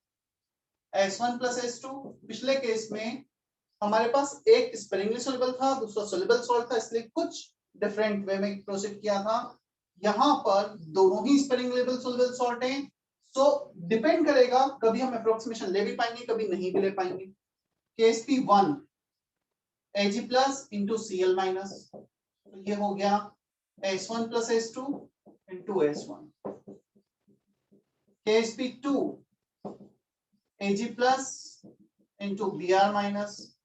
S1 plus S2, पिछले केस में हमारे पास एक स्पेरिंगली सॉल्युबल था, दूसरा सॉल्युबल सॉल्ट था, इसलिए कुछ डिफरेंट वे में प्रोसीड किया था। यहाँ पर दोनों ही स्पेरिंगली सॉल्युबल सॉल्ट हैं, सो डिपेंड करेगा, कभी हम अप्रोक्सीमेशन ले भी पाएंगे, कभी नहीं भी ले पाएंगे। Ksp1 Ag plus into Cl minus, तो ये हो गया S1 plus S2 into S1। Ksp2 Ag plus into Br minus,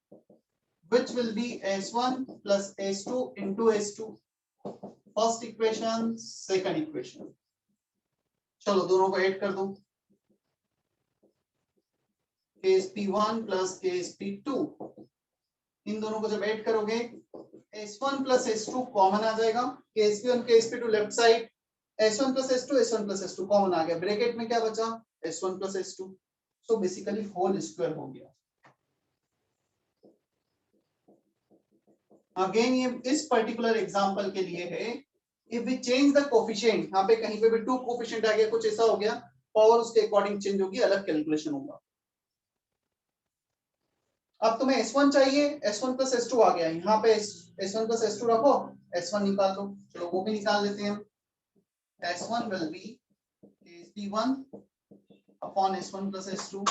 which will be S1 plus S2 into S2। First equation, second equation, चलो दोनों को ऐड कर दो। Ksp1 plus Ksp2, इन दोनों को जब ऐड करोगे S1 plus S2 कॉमन आ जाएगा, Ksp1 Ksp2 left side, S1 plus S2 S1 plus S2 common आ गया, ब्रैकेट में क्या बचा S1 plus S2, so basically whole square हो गया। अगेन ये इस पर्टिकुलर एग्जांपल के लिए है, if we change the coefficient, यहाँ पे कहीं पे भी 2 कोफिशिएंट आ गया, कुछ ऐसा हो गया, पावर उसके अकॉर्डिंग चेंज होगी, अलग कैलकुलेशन होगा। अब तुम्हें S1 चाहिए, S1 plus S2 आ गया, यहाँ पे S1 plus S2 रखो, S1 निकाल दो, चलो वो भी निकाल लेते हैं। S1 will be Ksp1 upon S1 plus S2।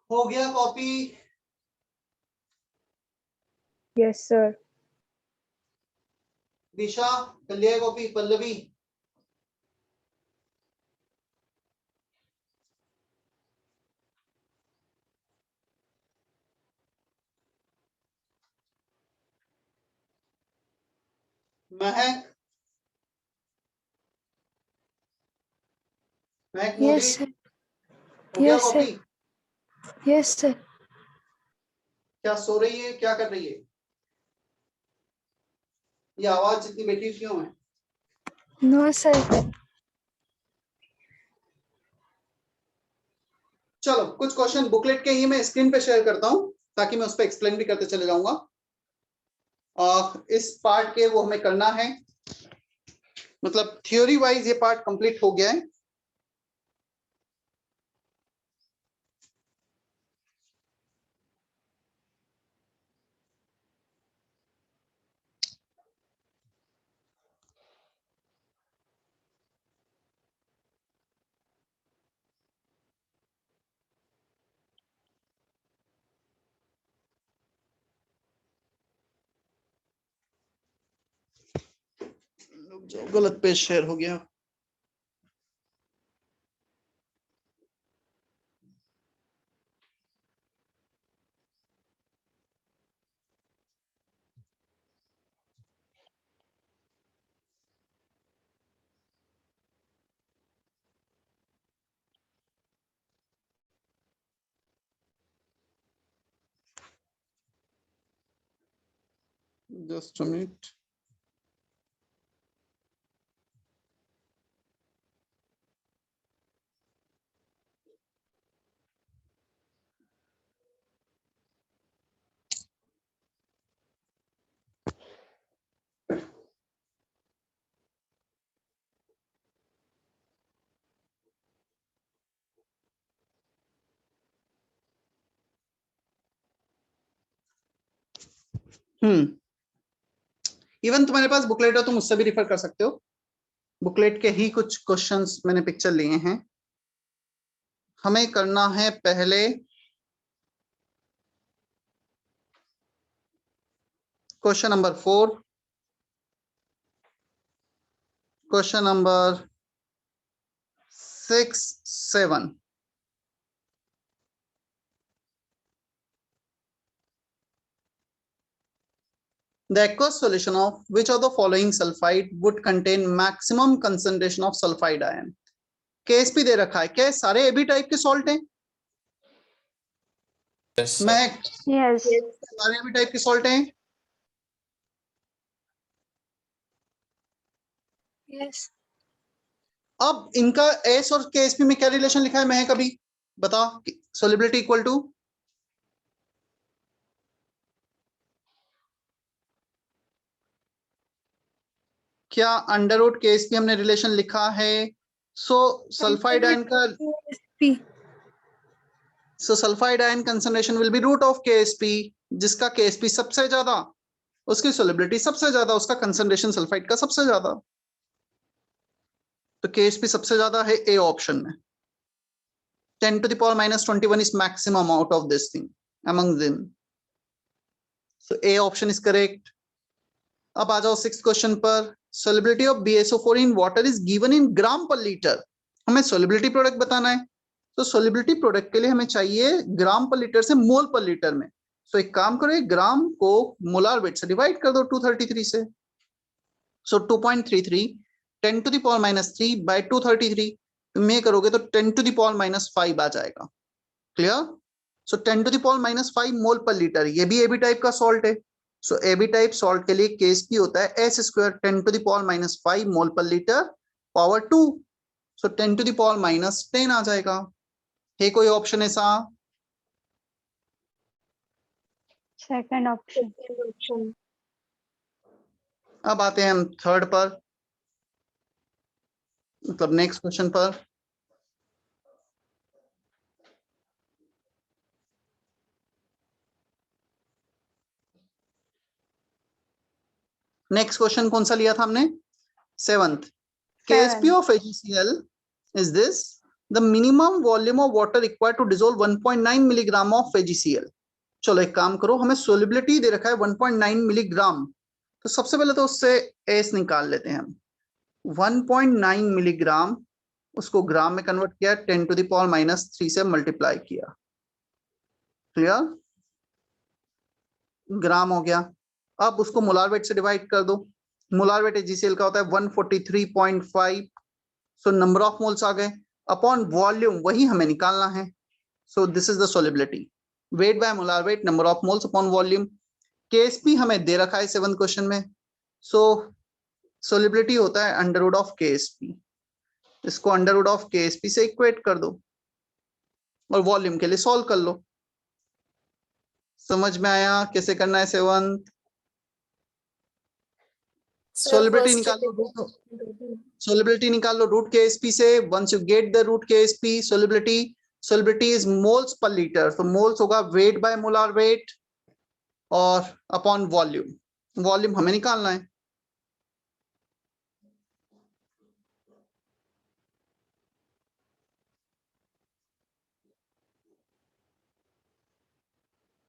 हो गया कॉपी? Yes, sir. दिशा कर लिया कॉपी? पल्लवी महक महक मोदी Yes, sir. हो गया Yes, sir. Copy? Yes, sir. क्या सो रही है, क्या कर रही है? ये आवाज इतनी बैठी क्यों है? No, sir. चलो कुछ क्वेश्चन बुकलेट के ही मैं स्क्रीन पे शेयर करता हूं, ताकि मैं उस पर एक्सप्लेन भी करते चले जाऊंगा। इस पार्ट के वो हमें करना है, मतलब थ्योरी वाइज ये पार्ट कंप्लीट हो गया है। जो गलत पेज शेयर हो गया। Just a minute. इवन तुम्हारे पास बुकलेट हो तुम उससे भी रिफर कर सकते हो। बुकलेट के ही कुछ क्वेश्चंस मैंने पिक्चर लिए हैं। हमें करना है पहले question number 4, question number 6, 7। The aqueous solution of which of the following sulfide would contain maximum concentration of sulfide ion? KSP दे रखा है, क्या सारे AB टाइप के सॉल्ट हैं? Yes, sir. मैं Yes. सारे AB टाइप के सॉल्ट हैं? Yes. अब इनका S और KSP में क्या रिलेशन लिखा है? मैं कभी बता, सोलिबिलिटी इक्वल टू क्या अंडर रूट KSP हमने रिलेशन लिखा है? सो सल्फाइड आयन का P. So sulphide ion concentration will be root of KSP, जिसका KSP सबसे ज्यादा, उसकी सोलिबिलिटी सबसे ज्यादा, उसका कंसंट्रेशन सल्फाइड का सबसे ज्यादा। तो KSP सबसे ज्यादा है ए ऑप्शन में। 10 to the power minus 21 is maximum out of this thing among them. So A option is correct. अब आ जाओ 6th क्वेश्चन पर। solubility of BSO4 in water is given in ग्राम पर लीटर। हमें solubility product बताना है, तो solubility product के लिए हमें चाहिए ग्राम पर लीटर से मोल पर लीटर में। सो एक काम करो, एक ग्राम को मोलार वेट से डिवाइड कर दो 233 से। सो 2.33 10 to the power minus 3 by 233 में करोगे तो 10 to the power minus 5 आ जाएगा। Clear? So 10 to the power minus 5 मोल पर लीटर। ये भी AB टाइप का सॉल्ट है। सो AB टाइप सॉल्ट के लिए KSP होता है S square 10 to the power minus 5 मोल पर litre power 2। So 10 to the power minus 10 आ जाएगा। है कोई ऑप्शन ऐसा? Second option. अब आते हैं हम थर्ड पर, मतलब नेक्स्ट क्वेश्चन पर। नेक्स्ट क्वेश्चन कौन सा लिया था हमने? 7th। KSP of AgCl is this the minimum volume of water required to dissolve 1.9 milligram of AgCl। चलो एक काम करो, हमें सोलिबिलिटी दे रखा है 1.9 मिलीग्राम, तो सबसे पहले तो उससे एस निकाल लेते हैं हम। 1.9 मिलीग्राम उसको ग्राम में कन्वर्ट किया, 10 to the power minus 3 से मल्टीप्लाई किया। क्लियर? ग्राम हो गया। अब उसको मोलार वेट से डिवाइड कर दो। मोलार वेट AgCl का होता है 143.5। सो नंबर ऑफ मोल्स आ गए अपॉन वॉल्यूम, वही हमें निकालना है। So this is the solubility, weight by molar weight number of moles upon volume. KSP हमें दे रखा है 7th क्वेश्चन में। सो सोलिबिलिटी होता है अंडर रूट ऑफ KSP। इसको अंडर रूट ऑफ KSP से इक्वेट कर दो और वॉल्यूम के लिए सॉल्व कर लो। समझ में आया कैसे करना है? 7th सोलिबिलिटी निकाल लो, सोलिबिलिटी निकाल लो रूट KSP से। Once you get the root KSP solubility is moles per litre, तो मोल्स होगा वेट बाय मोलार वेट और अपॉन वॉल्यूम। वॉल्यूम हमें निकालना है।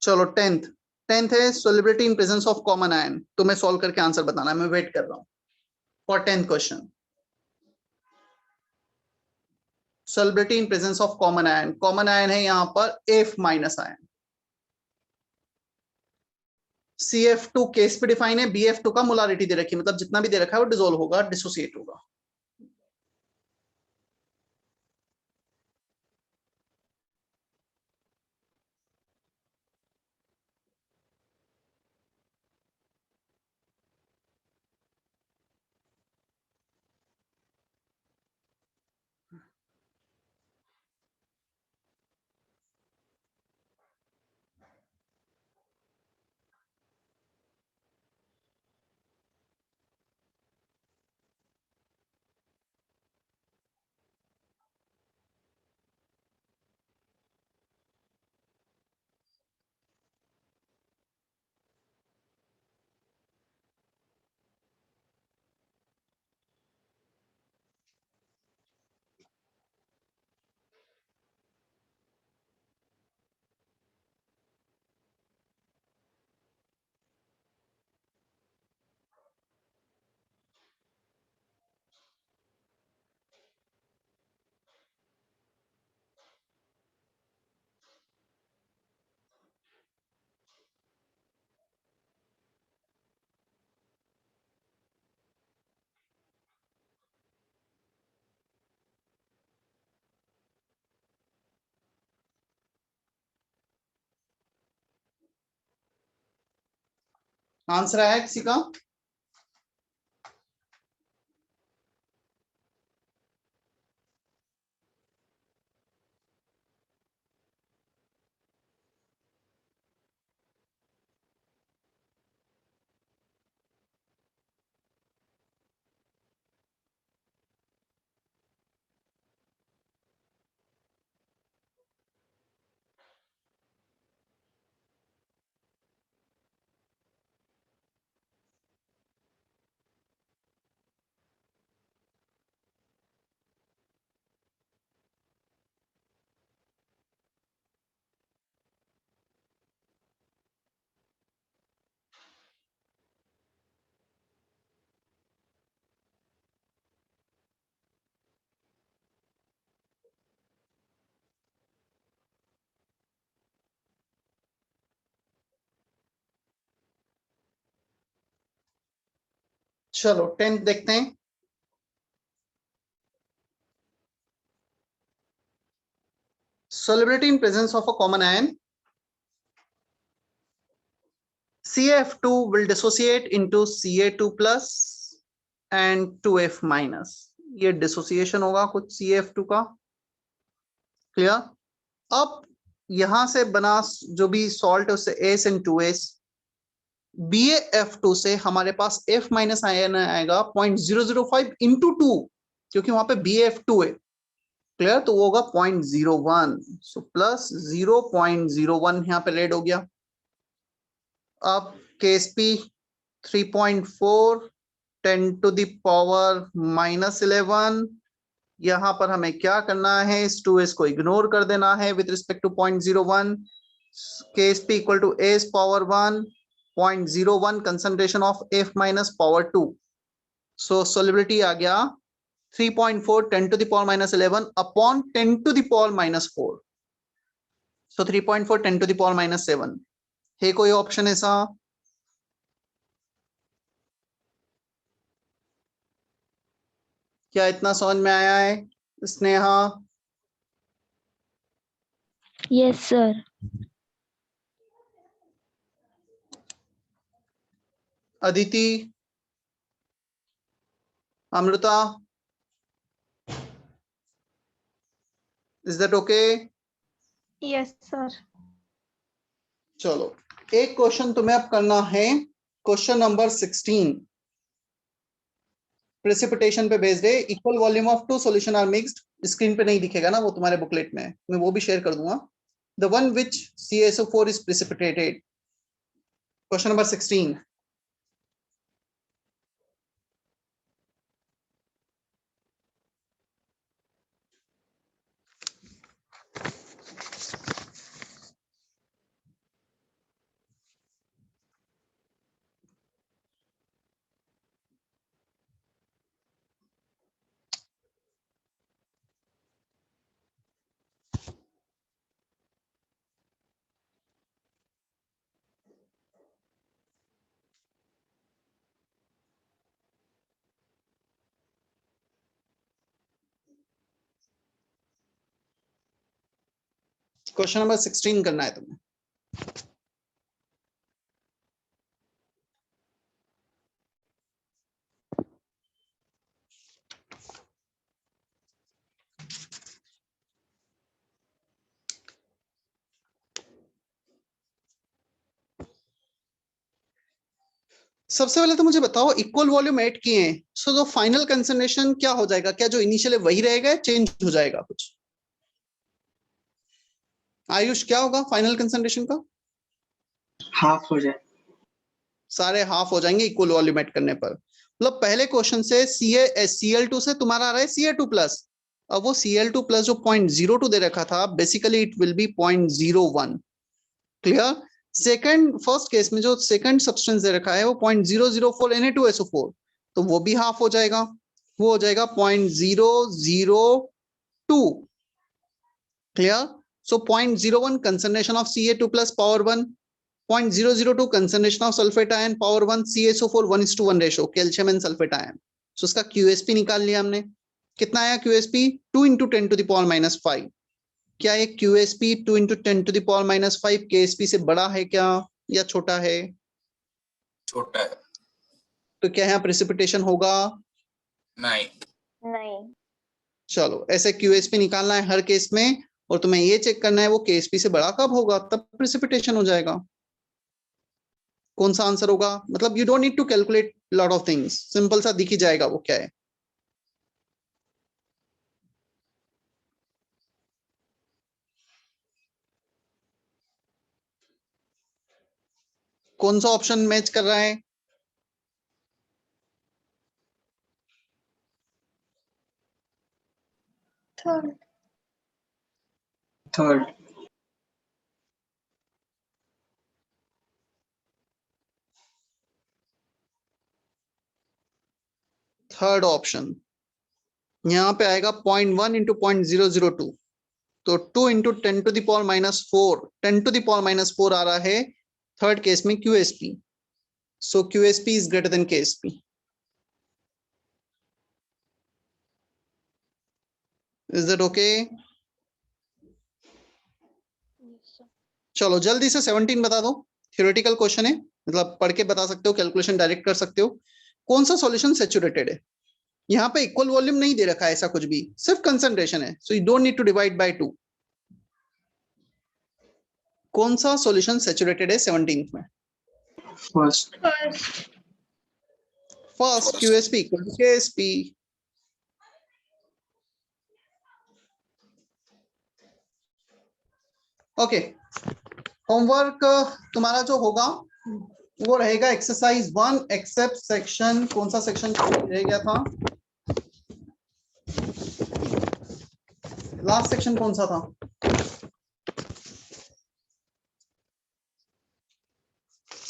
चलो 10th है solubility in presence of common ion. तुम्हें सॉल्व करके आंसर बताना है, मैं वेट कर रहा हूँ। for 10th question. Solubility in presence of common ion. Common ion है यहां पर F minus ion. CF2 case पे डिफाइन है, BF2 का मोलारिटी दे रखी है, मतलब जितना भी दे रखा है वो डिसोल्व होगा, डिसोसिएट होगा. आंसर आया किसी का? चलो 10th देखते हैं. Solubility in presence of a common ion. CF2 will dissociate into Ca2 plus and 2F minus. ये डिसोसिएशन होगा कुछ CF2 का. क्लियर? अब यहां से बना जो भी सॉल्ट है उससे S and 2S. BaF2 से हमारे पास F माइनस आयन आएगा 0.005 into 2, क्योंकि वहां पे BaF2 है. क्लियर? तो वो होगा 0.01. सो प्लस 0.01 यहाँ पे रेड हो गया. अब KSP 3.4 10 to the power -11. यहां पर हमें क्या करना है, इस 2s को इग्नोर कर देना है with respect to 0.01. KSP equal to S power 1 0.01 concentration of F minus power 2. So solubility आ गया 3.4 10 to the power -11 upon 10 to the power -4. So 3.4 10 to the power -7. है कोई ऑप्शन ऐसा? क्या इतना समझ में आया है? Sneha, Yes, sir. Aditi, Amrita, is that okay? Yes, sir. चलो एक क्वेश्चन तुम्हें अब करना है, क्वेश्चन नंबर 16. प्रेसिपिटेशन पे बेस्ड है. Equal volume of two solution are mixed. Screen पे नहीं दिखेगा ना, वो तुम्हारे बुकलेट में है, मैं वो भी शेयर कर दूंगा. The one which CaSO4 is precipitated. Question number 16. Question number 16 करना है तुम्हें। सबसे पहले तो मुझे बताओ, इक्वल वॉल्यूम ऐड किए हैं, सो जो फाइनल कंसंट्रेशन क्या हो जाएगा? क्या जो इनिशियल है वही रहेगा, चेंज हो जाएगा कुछ? आयुष क्या होगा फाइनल कंसंट्रेशन का? हाफ हो जाए। सारे हाफ हो जाएंगे इक्वल वॉल्यूम ऐड करने पर। मतलब पहले क्वेश्चन से Cl2 से तुम्हारा आ रहा है Ca2 प्लस, अब वो Cl2 प्लस जो 0.02 दे रखा था, basically it will be 0.01। Clear? Second first case में जो सेकंड सब्सटेंस दे रखा है वो 0.004 Na2SO4, तो वो भी हाफ हो जाएगा, वो हो जाएगा 0.002। Clear? So 0.01 concentration of Ca2 plus power 1, 0.002 concentration of sulfate ion power 1, CaSO4 1:1 ratio, calcium and sulphate ion. So उसका QSP निकाल लिया हमने, कितना आया QSP? 2 × 10⁻⁵। क्या ये QSP 2 × 10⁻⁵ KSP से बड़ा है क्या या छोटा है? छोटा है। तो क्या यहाँ प्रेसिपिटेशन होगा? नहीं। नहीं। चलो ऐसे QSP निकालना है हर केस में, और तुम्हें ये चेक करना है वो KSP से बड़ा कब होगा, तब प्रेसिपिटेशन हो जाएगा। कौन सा आंसर होगा? मतलब you don't need to calculate lot of things, simple सा दिख ही जाएगा वो क्या है। कौन सा ऑप्शन मैच कर रहा है? थर्ड। थर्ड। थर्ड ऑप्शन यहाँ पे आएगा 0.1 × 0.002, तो 2 × 10⁻⁴, 10⁻⁴ आ रहा है थर्ड केस में QSP। So QSP is greater than KSP। Is that okay? चलो जल्दी से 17 बता दो। थ्योरेटिकल क्वेश्चन है, मतलब पढ़ के बता सकते हो, कैलकुलेशन डायरेक्ट कर सकते हो। कौन सा सॉल्यूशन सैचुरेटेड है? यहाँ पे इक्वल वॉल्यूम नहीं दे रखा है ऐसा कुछ भी, सिर्फ कंसंट्रेशन है, so you don't need to divide by 2। कौन सा सॉल्यूशन सैचुरेटेड है 17th में? First. First QSP equal to KSP। Okay, homework तुम्हारा जो होगा वो रहेगा एक्सरसाइज 1 एक्सेप्ट सेक्शन, कौन सा सेक्शन रह गया था? लास्ट सेक्शन कौन सा था?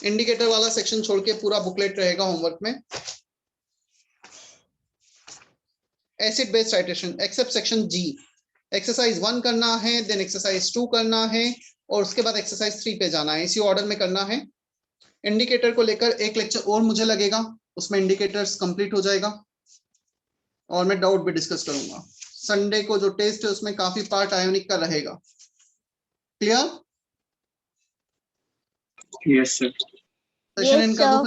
इंडिकेटर वाला सेक्शन छोड़ के पूरा बुकलेट रहेगा होमवर्क में। Acid base titration except section G, exercise 1 करना है, देन एक्सरसाइज 2 करना है, और उसके बाद एक्सरसाइज 3 पे जाना है, इसी ऑर्डर में करना है। इंडिकेटर को लेकर एक लेक्चर और मुझे लगेगा, उसमें इंडिकेटर्स कंप्लीट हो जाएगा और मैं डाउट भी डिस्कस करूंगा। संडे को जो टेस्ट है उसमें काफी पार्ट आयोनिक का रहेगा। Clear? Yes sir. Session and कर दो।